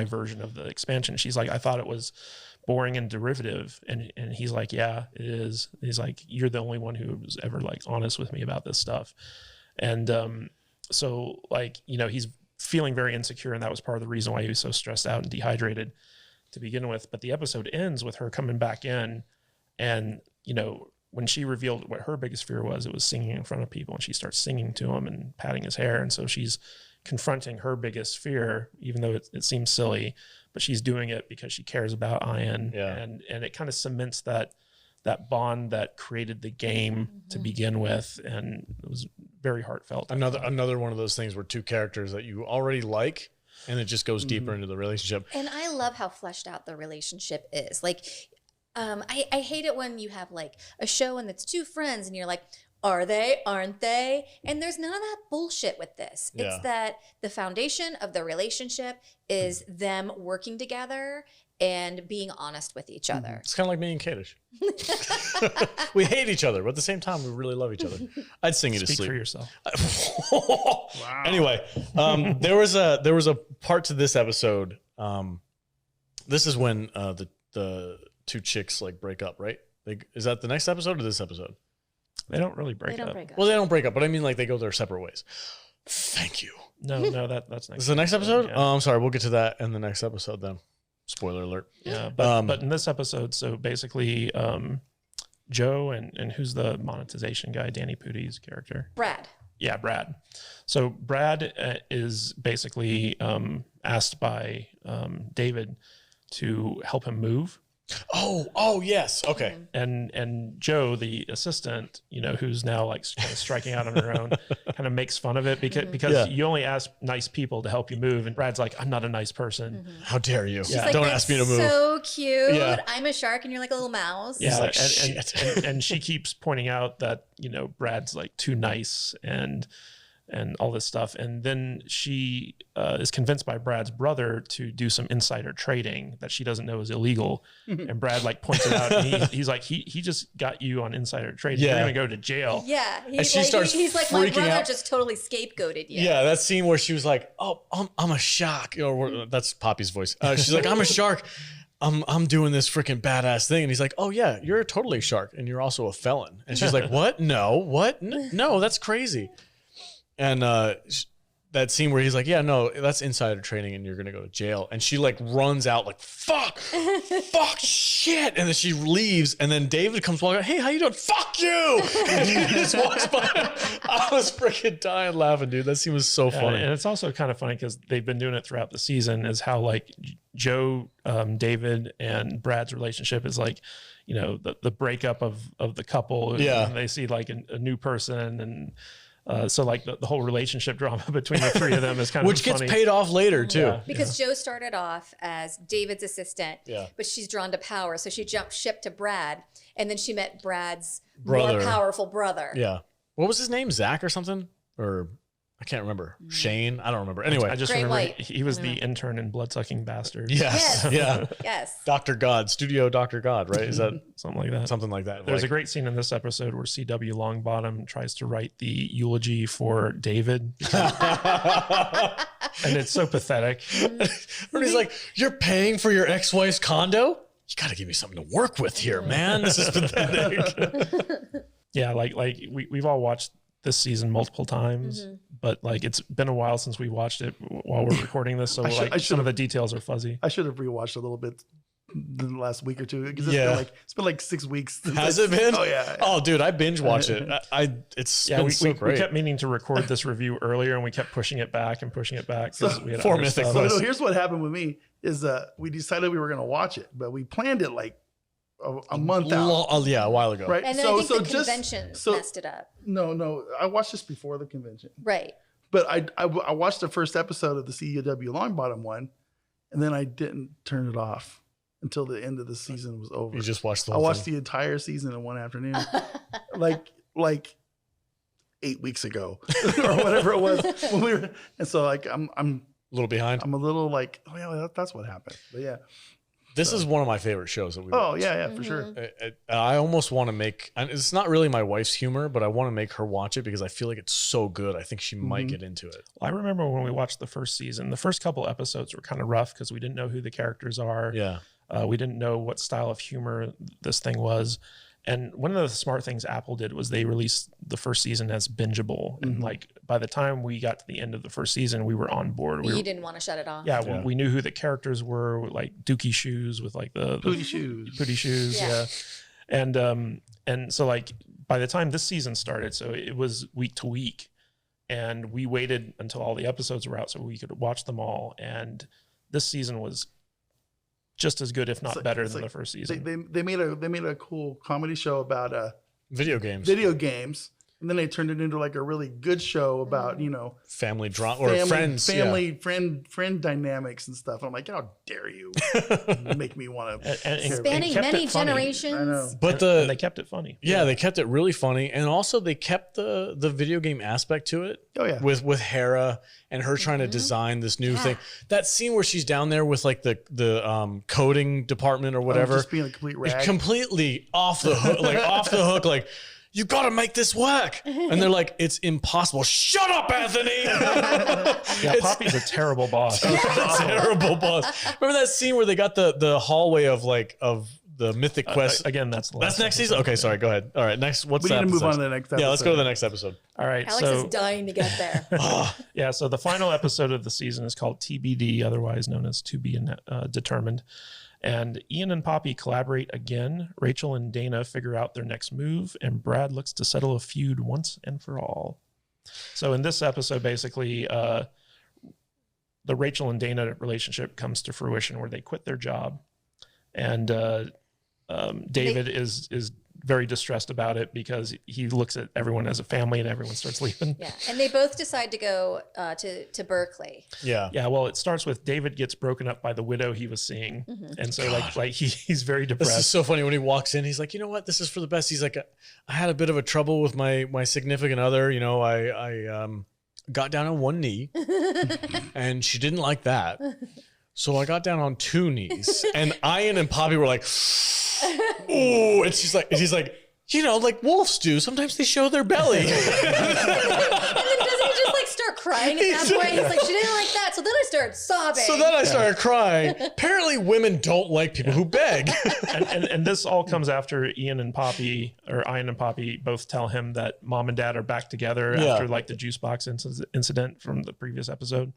version of the expansion? She's like, I thought it was boring and derivative. And he's like, yeah, it is. He's like, you're the only one who was ever like honest with me about this stuff. And so like, he's feeling very insecure, and that was part of the reason why he was so stressed out and dehydrated to begin with. But the episode ends with her coming back in, and when she revealed what her biggest fear was, it was singing in front of people, and she starts singing to him and patting his hair. And so she's confronting her biggest fear, even though it seems silly, but she's doing it because she cares about Ian. Yeah. And it kind of cements that bond that created the game to begin with, and it was very heartfelt. Another one of those things where two characters that you already like, and it just goes deeper into the relationship. And I love how fleshed out the relationship is. Like, I hate it when you have like a show and it's two friends and you're like, are they, aren't they? And there's none of that bullshit with this. Yeah. It's that the foundation of the relationship is them working together and being honest with each other. It's kind of like me and Kadish. We hate each other, but at the same time, we really love each other. I'd sing you to Speak sleep. for yourself. Wow. Anyway, there was a part to this episode. This is when the two chicks like break up, right? Is that the next episode or this episode? They don't really break They up. don't break up. Well, they don't break up, but I mean like they go their separate ways. Thank you. No, that's next. This is the next episode? Yeah. Oh, I'm sorry. We'll get to that in the next episode then. Spoiler alert. Yeah, but in this episode, so basically, Joe and who's the monetization guy? Danny Pudi's character. Brad. Yeah, Brad. So Brad is basically asked by David to help him move. Oh, yes. Okay. And Joe, the assistant, who's now like kind of striking out on her own, kind of makes fun of it because you only ask nice people to help you move. And Brad's like, I'm not a nice person. How dare you? She's like, Don't "That's ask me to move. so cute. Yeah. I'm a shark and you're like a little mouse. Yeah, like, and, shit. and she keeps pointing out that Brad's like too nice and all this stuff, and then she is convinced by Brad's brother to do some insider trading that she doesn't know is illegal, and Brad like points it out, and he's like, he just got you on insider trading. Yeah. You're gonna go to jail. Yeah. And she starts he's like, my freaking brother out. just totally scapegoated you. Yeah, that scene where she was like, "Oh, I'm a shark," or that's Poppy's voice. She's like, "I'm a shark. I'm doing this freaking badass thing," and he's like, "Oh yeah, you're totally a shark, and you're also a felon." And she's like, "What? No, what? No, that's crazy." And that scene where he's like, "Yeah, no, that's insider trading, and you're gonna go to jail." And she like runs out like, "Fuck, shit!" And then she leaves, and then David comes walking. "Hey, how you doing?" "Fuck you!" And he just walks by. I was freaking dying laughing, dude. That scene was so funny. And it's also kind of funny because they've been doing it throughout the season. Is how like Joe, David, and Brad's relationship is like, the breakup of the couple. Yeah. And they see like a new person and. So like the whole relationship drama between the three of them is kind of Which gets funny. paid off later too. Yeah. Because Joe started off as David's assistant, Yeah. but she's drawn to power. So she jumped ship to Brad, and then she met Brad's Brother. more powerful brother. Yeah. What was his name? Zach or something? Or I can't remember. Shane? I don't remember. Anyway. I just Great remember White. he was the intern in Bloodsucking Bastards. Yes. Yes. Yeah. Yes. Dr. God, Studio Dr. God, right? Is that Something like that. something like that? There's a Like- great scene in this episode where CW Longbottom tries to write the eulogy for David. And it's so pathetic. Where he's like, "You're paying for your ex-wife's condo? You got to give me something to work with here, man. This is pathetic." Yeah, like we've all watched this season multiple times, but like it's been a while since we watched it while we're recording this, so I like some should've- of the details are fuzzy. I should have rewatched a little bit the last week or two because it's been like 6 weeks. Has it been? Oh yeah. Oh, dude, I binge watch it. It's been so great. We kept meaning to record this review earlier, and we kept pushing it back because we had for Mythic stuff. Quest. So here's what happened with me is we decided we were going to watch it, but we planned it like a month out. A while ago. Right. And then I think the convention messed it up. No, I watched this before the convention. Right. But I watched the first episode of the CEW Longbottom one, and then I didn't turn it off until the end of the season was over. You just watched the I whole watched thing. the entire season in one afternoon, like 8 weeks ago or whatever it was when we were. And so like I'm a little behind. I'm a little like, oh yeah, that's what happened. But yeah. This is one of my favorite shows that we Oh watched. yeah, for sure. I almost want to make, and it's not really my wife's humor, but I want to make her watch it because I feel like it's so good. I think she might get into it. Well, I remember when we watched the first season, the first couple episodes were kind of rough because we didn't know who the characters are. Yeah. We didn't know what style of humor this thing was. And one of the smart things Apple did was they released the first season as bingeable. And like by the time we got to the end of the first season, we were on board. You didn't want to shut it off. Yeah, we knew who the characters were, like Dookie Shoes with like the Pooty shoes. Pooty Shoes, yeah. And so like by the time this season started, so it was week to week, and we waited until all the episodes were out so we could watch them all. And this season was just as good, if not better, than the first season. They made a cool comedy show about Video games. And then they turned it into like a really good show about, Family drama or friends. friend dynamics and stuff. I'm like, how dare you make me want to spanning many generations. I know. But and they kept it funny. Yeah, they kept it really funny, and also they kept the video game aspect to it. Oh yeah, with Hera and her trying to design this new thing. That scene where she's down there with like the coding department or whatever, just being a complete rag. Completely off the hook, like. You got to make this work. And they're like, it's impossible. Shut up, Anthony. Yeah, Poppy's a terrible boss. Terrible boss. Remember that scene where they got the hallway of the Mythic Quest? Again, that's next season? Okay, sorry. Go ahead. All right, next. What's that? We need to move on to the next episode. Yeah, let's go to the next episode. All right. Alex is dying to get there. Yeah, so the final episode of the season is called TBD, otherwise known as To Be Determined. And Ian and Poppy collaborate again. Rachel and Dana figure out their next move, and Brad looks to settle a feud once and for all. So in this episode, basically, the Rachel and Dana relationship comes to fruition where they quit their job. And David is very distressed about it because he looks at everyone as a family and everyone starts leaving. Yeah, and they both decide to go to Berkeley. Yeah. Yeah, well, it starts with David gets broken up by the widow he was seeing. And so like he's very depressed. This is so funny when he walks in. He's like, you know what? This is for the best. He's like, I had a bit of a trouble with my significant other. I got down on one knee and she didn't like that. So I got down on two knees, and Ian and Poppy were like, "Ooh!" And he's like, like wolves do. Sometimes they show their belly. And then doesn't he just like start crying at that point? He's like, she didn't like that, so then I started sobbing. So then I started crying. Apparently, women don't like people who beg. and this all comes after Ian and Poppy both tell him that mom and dad are back together after like the juice box incident from the previous episode,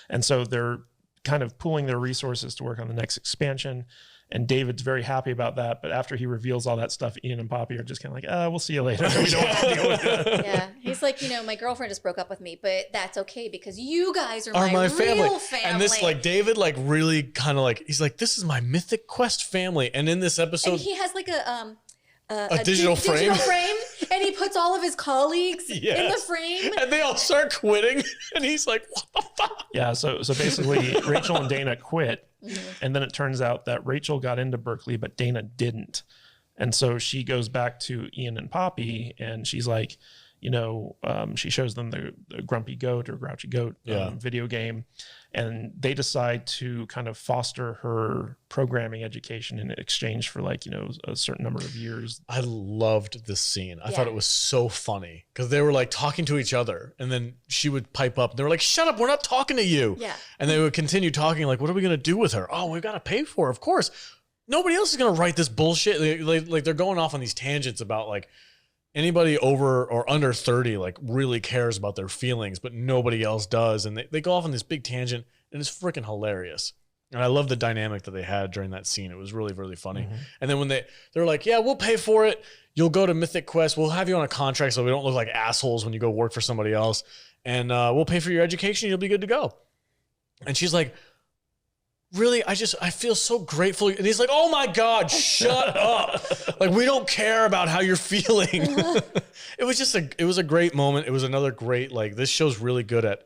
and so they're kind of pooling their resources to work on the next expansion. And David's very happy about that. But after he reveals all that stuff, Ian and Poppy are just kind of like, we'll see you later. We don't want to deal with it. Yeah. He's like, my girlfriend just broke up with me, but that's okay because you guys are my family. real family. And this David really kind of he's like, this is my Mythic Quest family. And in this episode, and he has like a digital frame. And he puts all of his colleagues in the frame. And they all start quitting. And he's like, what the fuck? Yeah, so basically Rachel and Dana quit. And then it turns out that Rachel got into Berkeley, but Dana didn't. And so she goes back to Ian and Poppy, and she's like, she shows them the Grumpy Goat or Grouchy Goat video game. And they decide to kind of foster her programming education in exchange for a certain number of years. I loved this scene. I thought it was so funny because they were talking to each other, and then she would pipe up. And they were like, shut up, we're not talking to you. Yeah. And they would continue talking what are we going to do with her? Oh, we've got to pay for her, of course. Nobody else is going to write this bullshit. Like they're going off on these tangents about anybody over or under 30 really cares about their feelings, but nobody else does. And they go off on this big tangent, and it's freaking hilarious. And I love the dynamic that they had during that scene. It was really, really funny. And then when they're like, yeah, we'll pay for it. You'll go to Mythic Quest. We'll have you on a contract so we don't look like assholes when you go work for somebody else. And we'll pay for your education. You'll be good to go. And she's like, really? I feel so grateful. And he's like, oh my God, shut up. Like, we don't care about how you're feeling. It was a great moment. It was another great, like, this show's really good at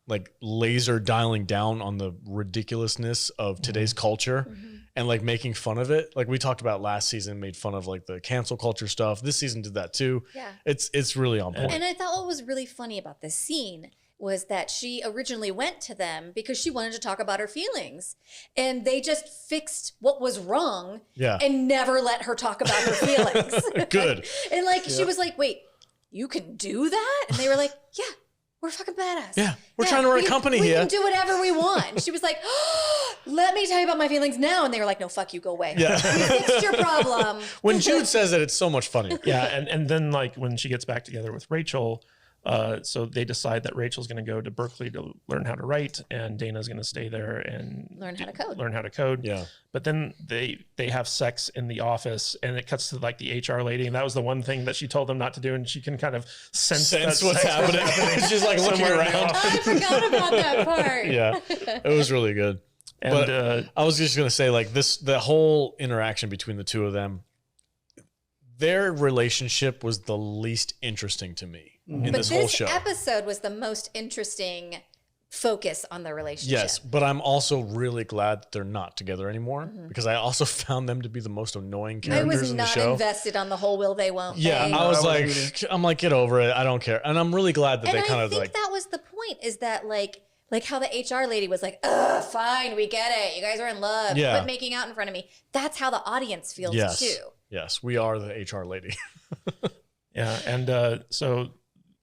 like laser dialing down on the ridiculousness of today's culture and like making fun of it. Like we talked about last season, made fun of like the cancel culture stuff. This season did that too. Yeah. It's really on point. And I thought what was really funny about this scene was that she originally went to them because she wanted to talk about her feelings, and they just fixed what was wrong and never let her talk about her feelings. Good. And like, she was like, wait, you can do that? And they were like, yeah. We're fucking badass. Yeah, we're trying to run a company here. We can do whatever we want. She was like, oh, let me tell you about my feelings now. And they were like, no, fuck you, go away. Yeah. We fixed your problem. When Jude says it, it's so much funnier. Yeah, and then like when she gets back together with Rachel, so they decide that Rachel's going to go to Berkeley to learn how to write, and Dana's going to stay there and learn how to code. Yeah. But then they have sex in the office, and it cuts to like the HR lady, and that was the one thing that she told them not to do, and she can kind of sense what's happening. She's like looking around. I forgot about that part. Yeah, it was really good. And but I was just going to say, like, the whole interaction between the two of them, their relationship was the least interesting to me in this whole show. This episode was the most interesting focus on the relationship. Yes, but I'm also really glad that they're not together anymore because I also found them to be the most annoying characters in the show. I was not invested on the whole will they, won't they. Yeah, I was like, get over it. I don't care. And I'm really glad that they kind of like. I think that was the point, is that like how the HR lady was like, fine, we get it. You guys are in love. Yeah. Quit making out in front of me. That's how the audience feels too. Yes, we are the HR lady. Yeah, and so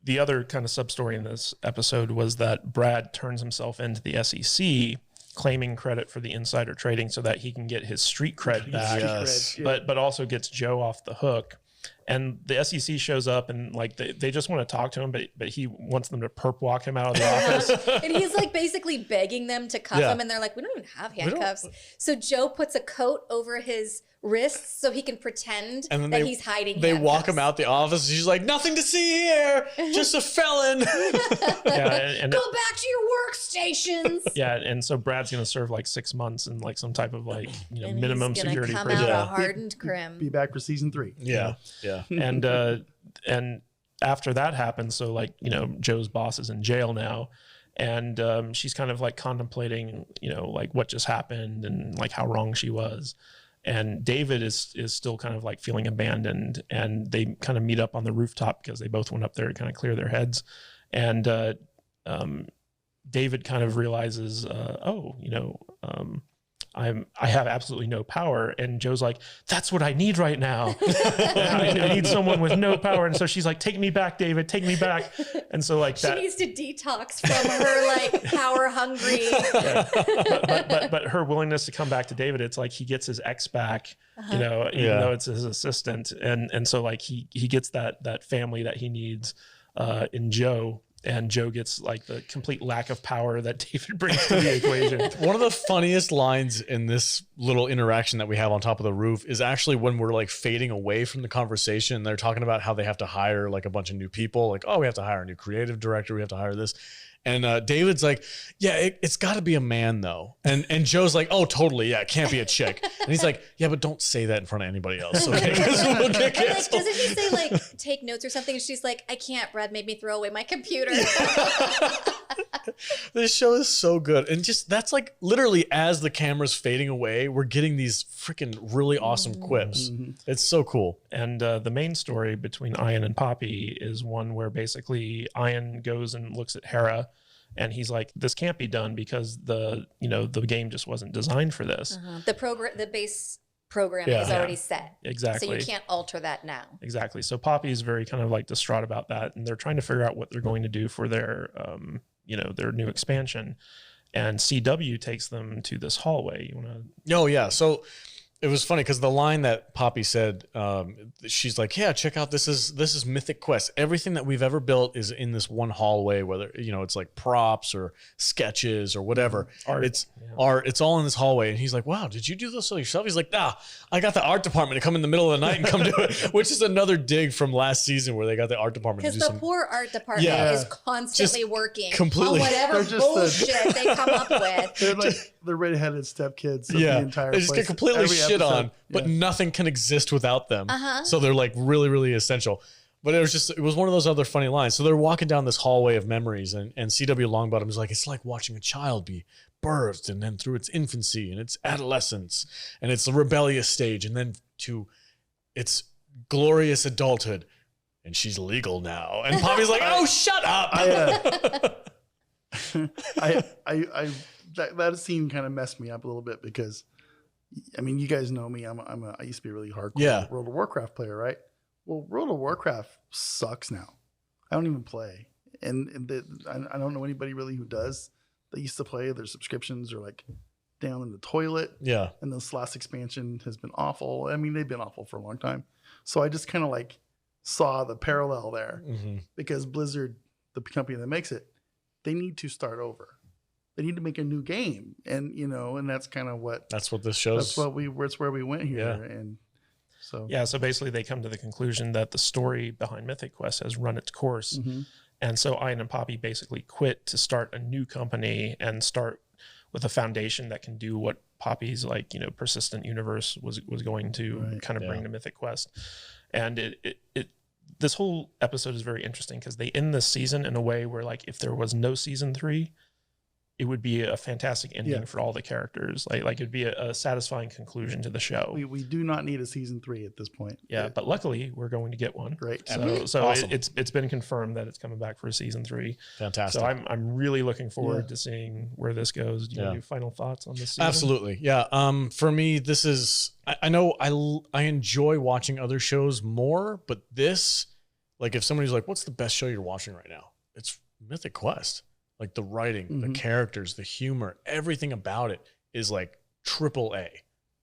the other kind of sub-story in this episode was that Brad turns himself into the SEC, claiming credit for the insider trading so that he can get his street cred back, but also gets Joe off the hook. And the SEC shows up and like they just want to talk to him, but he wants them to perp walk him out of the office. And he's like basically begging them to cuff him, and they're like, we don't even have handcuffs. So Joe puts a coat over his wrists so he can pretend that he's hiding. They walk him out the office. She's like, nothing to see here, just a felon. And go back to your workstations. Yeah, and so Brad's gonna serve like 6 months in like some type of like and minimum he's security come prison. out a hardened crim. Be back for season 3. Yeah. And after that happens, so like Joe's boss is in jail now. And she's kind of like contemplating, like what just happened and like how wrong she was. And David is still kind of like feeling abandoned, and they kind of meet up on the rooftop because they both went up there to kind of clear their heads. And David kind of realizes, I have absolutely no power. And Joe's like, that's what I need right now. I need someone with no power. And so she's like, take me back, David, take me back. And so like she needs to detox from her like power hungry. But her willingness to come back to David, it's like he gets his ex back, even though it's his assistant. And so like he gets that family that he needs in Joe. And Joe gets like the complete lack of power that David brings to the equation. One of the funniest lines in this little interaction that we have on top of the roof is actually when we're like fading away from the conversation. They're talking about how they have to hire like a bunch of new people. Like, oh, we have to hire a new creative director. We have to hire this. And David's like, yeah, it's got to be a man though. And Joe's like, oh, totally. Yeah, it can't be a chick. And he's like, yeah, but don't say that in front of anybody else. Okay, we'll get canceled. Doesn't he say like, take notes or something? And she's like, I can't. Brad made me throw away my computer. This show is so good. And just that's like literally as the camera's fading away, we're getting these freaking really awesome quips. It's so cool. And the main story between Ian and Poppy is one where basically Ian goes and looks at Hera, and he's like, this can't be done because the game just wasn't designed for this. The base program is already set. Exactly. So you can't alter that now. Exactly. So Poppy is very kind of like distraught about that, and they're trying to figure out what they're going to do for their their new expansion. And CW takes them to this hallway. You want to? Oh yeah. So It was funny because the line that Poppy said, she's like, "Yeah, check out this is Mythic Quest. Everything that we've ever built is in this one hallway. Whether it's like props or sketches or whatever, art. It's art. It's all in this hallway." And he's like, "Wow, did you do this all yourself?" He's like, "Nah, I got the art department to come in the middle of the night and come do it," which is another dig from last season where they got the art department to do because the poor art department is constantly working completely on whatever bullshit they come up with. They're like the redheaded stepkids of the entire they just place. get completely Every shit episode. on, but nothing can exist without them. So they're like really, really essential. But it was one of those other funny lines. So they're walking down this hallway of memories, and CW Longbottom is like, it's like watching a child be birthed and then through its infancy and its adolescence and its rebellious stage and then to its glorious adulthood. And she's legal now. And Poppy's like, oh, shut up. That scene kind of messed me up a little bit because, I mean, you guys know me. I used to be a really hardcore World of Warcraft player, right? Well, World of Warcraft sucks now. I don't even play, and I don't know anybody really who does. They used to play. Their subscriptions are like down in the toilet. Yeah. And this last expansion has been awful. I mean, they've been awful for a long time. So I just kind of like saw the parallel there because Blizzard, the company that makes it, they need to start over. They need to make a new game, and and that's kind of what this shows. That's where we went here, and so So basically, they come to the conclusion that the story behind Mythic Quest has run its course, and so Ian and Poppy basically quit to start a new company and start with a foundation that can do what Poppy's persistent universe was going to kind of bring to Mythic Quest, and it this whole episode is very interesting because they end this season in a way where if there was no season 3. It would be a fantastic ending for all the characters. Like it'd be a satisfying conclusion to the show. We do not need a season 3 at this point. Yeah, but luckily we're going to get one. Great. So awesome. It's been confirmed that it's coming back for a season 3. Fantastic. So I'm really looking forward to seeing where this goes. Do you have any final thoughts on this season? Absolutely. Yeah. For me, this is I know I enjoy watching other shows more, but this, if somebody's like, what's the best show you're watching right now? It's Mythic Quest. Like the writing, the characters, the humor, everything about it is like AAA.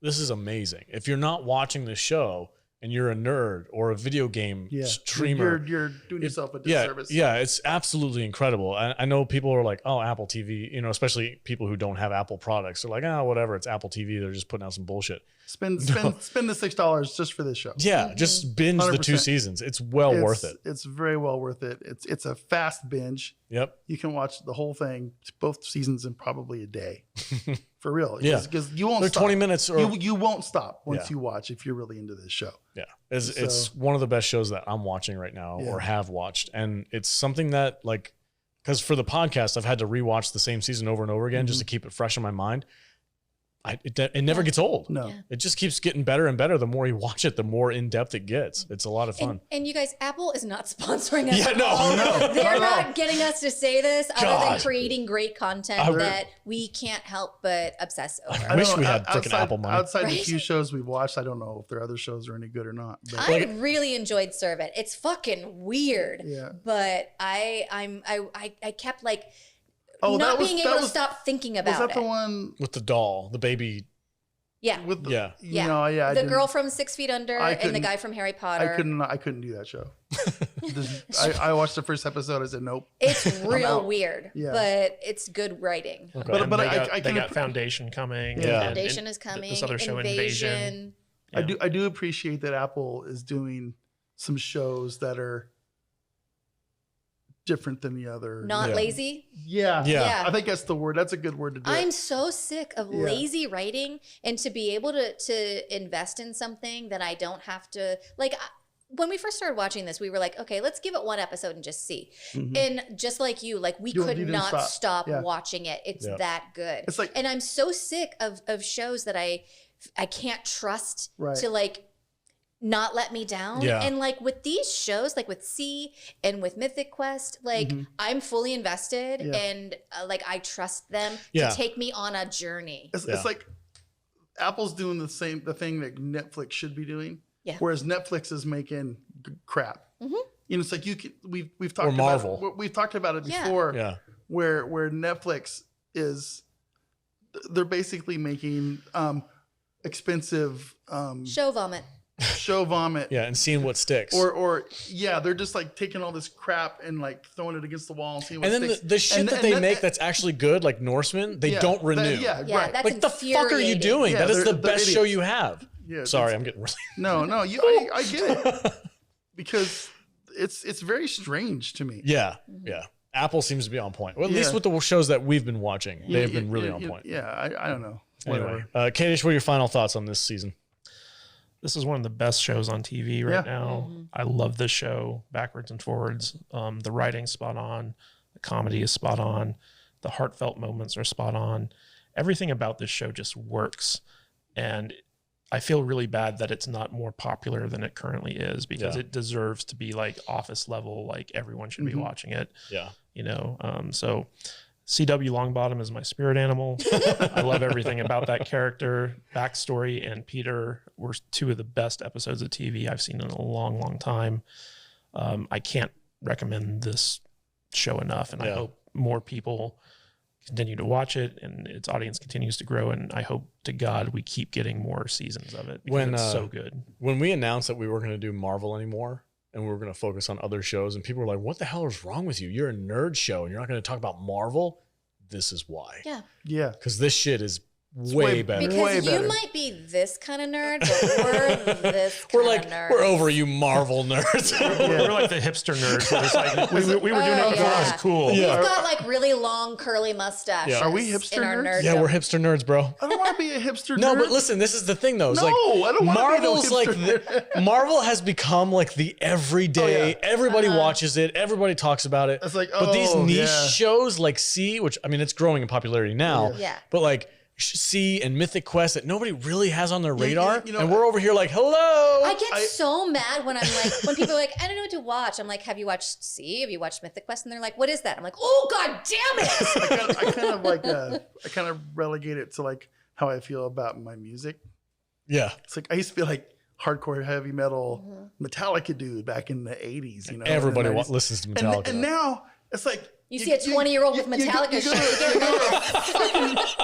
This is amazing. If you're not watching this show and you're a nerd or a video game streamer, you're doing yourself a disservice. Yeah, it's absolutely incredible. I know people are like, oh, Apple TV, especially people who don't have Apple products. They're like, oh, whatever, it's Apple TV. They're just putting out some bullshit. Spend the $6 just for this show. Yeah, just binge 100%. The 2 seasons. It's worth it. It's very well worth it. It's a fast binge. Yep. You can watch the whole thing, both seasons, in probably a day. For real. Yeah. Because you won't They're stop. 20 minutes. Or you won't stop once you watch if you're really into this show. Yeah. It's one of the best shows that I'm watching right now or have watched. And it's something that because for the podcast, I've had to rewatch the same season over and over again just to keep it fresh in my mind. It never gets old. No. It just keeps getting better and better. The more you watch it, the more in depth it gets. It's a lot of fun. And you guys, Apple is not sponsoring us. Yeah, no. They're not getting us to say this other than creating great content that we can't help but obsess over. I wish we had freaking Apple money. Outside the few shows we've watched, I don't know if their other shows are any good or not. But I really enjoyed Serve It. It's fucking weird. Yeah. But I kept not being able to stop thinking about it. Was that the one with the doll, the baby? Yeah. The girl from 6 Feet Under and the guy from Harry Potter. I couldn't do that show. I watched the first episode. I said nope. It's real weird, but it's good writing. Okay. But they got Foundation coming. Yeah. Foundation is coming. This other show, Invasion. Yeah. I do appreciate that Apple is doing some shows that are different than the other. Not lazy? Yeah. I think that's the word. That's a good word to do. I'm so sick of lazy writing, and to be able to invest in something that I don't have to, when we first started watching this, we were like, okay, let's give it one episode and just see. And just like you, we could not stop watching it. It's that good. It's and I'm so sick of shows that I can't trust to not let me down. Yeah. And with these shows, with C and with Mythic Quest, I'm fully invested and I trust them to take me on a journey. It's like Apple's doing the thing that Netflix should be doing. Yeah. Whereas Netflix is making crap. It's like we've talked or Marvel. about it. We've talked about it before. Yeah. Where Netflix is, they're basically making expensive Show vomit. Yeah, and seeing what sticks. Or they're just like taking all this crap and like throwing it against the wall and seeing what and then sticks. the shit that they make that's actually good, like Norseman, they don't renew. Right. That's Like the fuck are you doing? Yeah, that is the they're best idiots. show you have. Yeah, Sorry, I'm getting really No, I get it. Because it's very strange to me. Yeah. Apple seems to be on point. Well, at least with the shows that we've been watching, they've been really on point. Yeah, I don't know. Whatever. Anyway, Kadish, what are your final thoughts on this season? This is one of the best shows on TV right now. I love this show backwards and forwards. The writing's spot on. The comedy is spot on. The heartfelt moments are spot on. Everything about this show just works. And I feel really bad that it's not more popular than it currently is, because it deserves to be like Office level. Like everyone should be watching it. Yeah. You know, so CW Longbottom is my spirit animal. I love everything about that character. Backstory and Peter were two of the best episodes of TV I've seen in a long, long time. I can't recommend this show enough, and I hope more people continue to watch it and its audience continues to grow. And I hope to God we keep getting more seasons of it, because it's so good. When we announced that we weren't going to do Marvel anymore and we were going to focus on other shows, and people were like, what the hell is wrong with you? You're a nerd show and you're not going to talk about Marvel. This is why. Yeah. Because this shit is way better. Because way better. you might be this kind of nerd, but we're this kind of nerd. We're over you Marvel nerds. We're like the hipster nerds. We're just like, we were doing it before it was cool. We've got like really long curly mustaches. Are we hipster nerds? Yeah, we're hipster nerds, bro. I don't want to be a hipster nerd. No, but listen, this is the thing though. It's I don't want Marvel's to be no hipster Marvel has become like the everyday. Everybody watches it. Everybody talks about it. It's like, but these niche shows like C, which I mean, it's growing in popularity now. Yeah. But like C and Mythic Quest that nobody really has on their radar, and we're over here like, hello. I get so mad when I'm like, when people are like, I don't know what to watch. I'm like, have you watched C? Have you watched Mythic Quest? And they're like, what is that? I'm like, oh god damn it! I kind of relegate it to like how I feel about my music. Yeah, it's like I used to be like hardcore heavy metal Metallica dude back in the 80s. You know, everybody listens to Metallica, and now it's like. You see a 20-year-old with Metallica shirt.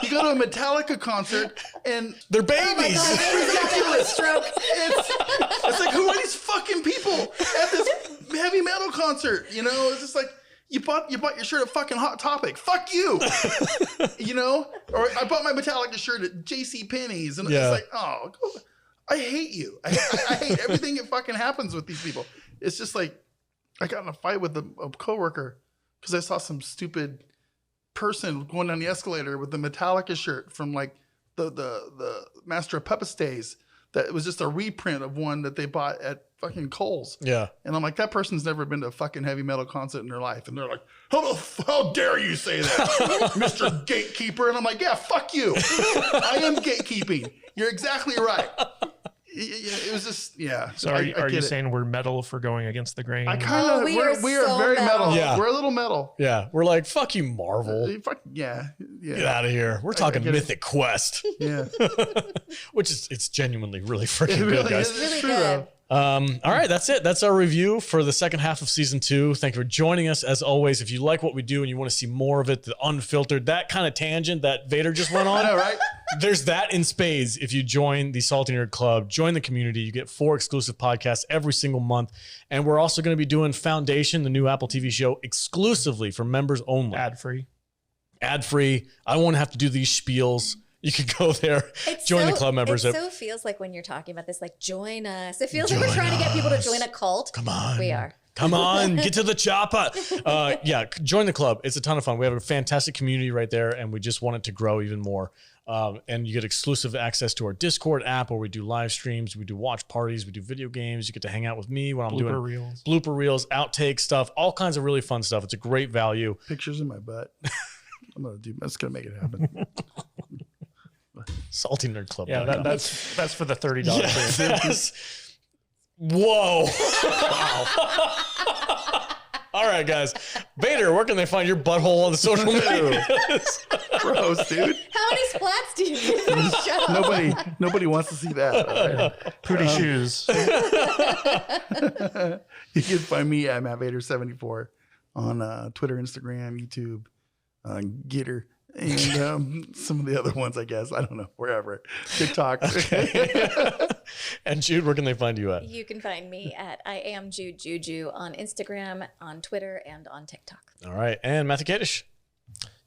You go to a Metallica concert and they're babies. It's ridiculous. It's like, who are these fucking people at this heavy metal concert? You know, it's just like you bought your shirt at fucking Hot Topic. Fuck you. You know, or I bought my Metallica shirt at J.C. Penney's, and it's like, oh, I hate you. I hate everything that fucking happens with these people. It's just like I got in a fight with a coworker because I saw some stupid person going down the escalator with the Metallica shirt from like the Master of Puppets days. That it was just a reprint of one that they bought at fucking Kohl's. Yeah. And I'm like, that person's never been to a fucking heavy metal concert in their life. And they're like, how dare you say that, Mr. Gatekeeper? And I'm like, yeah, fuck you. I am gatekeeping. You're exactly right. It was just, yeah. So are you saying we're metal for going against the grain? I kind of, we are so very metal. Yeah. We're a little metal. Yeah. We're like, fuck you, Marvel. Yeah. Get out of here. We're talking Mythic Quest. Yeah. Which is, it's genuinely really freaking good, guys. It's really good. All right, that's it. That's our review for the second half of season 2. Thank you for joining us. As always, if you like what we do and you want to see more of it, the unfiltered, that kind of tangent that Vader just went on, I know, right? There's that in spades. If you join the Salty Nerd Club, join the community, you get 4 exclusive podcasts every single month. And we're also going to be doing Foundation, the new Apple TV show, exclusively for members only. Ad-free. Ad-free. I won't have to do these spiels. You can go there, join the club members. It so feels like when you're talking about this, like, join us. It feels like we're trying to get people to join a cult. Come on. We are. Come on, get to the chopper. Yeah, join the club. It's a ton of fun. We have a fantastic community right there, and we just want it to grow even more. And you get exclusive access to our Discord app where we do live streams, we do watch parties, we do video games. You get to hang out with me when I'm doing blooper reels, outtake stuff, all kinds of really fun stuff. It's a great value. Pictures in my butt. That's gonna make it happen. Salty Nerd Club. Yeah, that's for the $30. Yes. Whoa. Wow. All right, guys. Vader, where can they find your butthole on the social media? Gross, dude. How many splats do you do for the show? Nobody wants to see that. Pooty shoes. You can find me at MattVader74 on Twitter, Instagram, YouTube, Getter. And some of the other ones, I guess. I don't know. Wherever. TikTok. Okay. And Jude, where can they find you at? You can find me at I am Jude Juju on Instagram, on Twitter, and on TikTok. All right. And Matthew Kadish?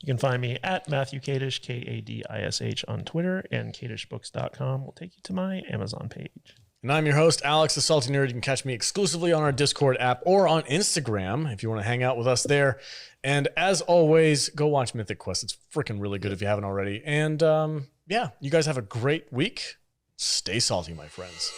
You can find me at Matthew Kadish, Kadish on Twitter, and kadishbooks.com will take you to my Amazon page. And I'm your host, Alex, the Salty Nerd. You can catch me exclusively on our Discord app or on Instagram if you want to hang out with us there. And as always, go watch Mythic Quest. It's freaking really good if you haven't already. And yeah, you guys have a great week. Stay salty, my friends.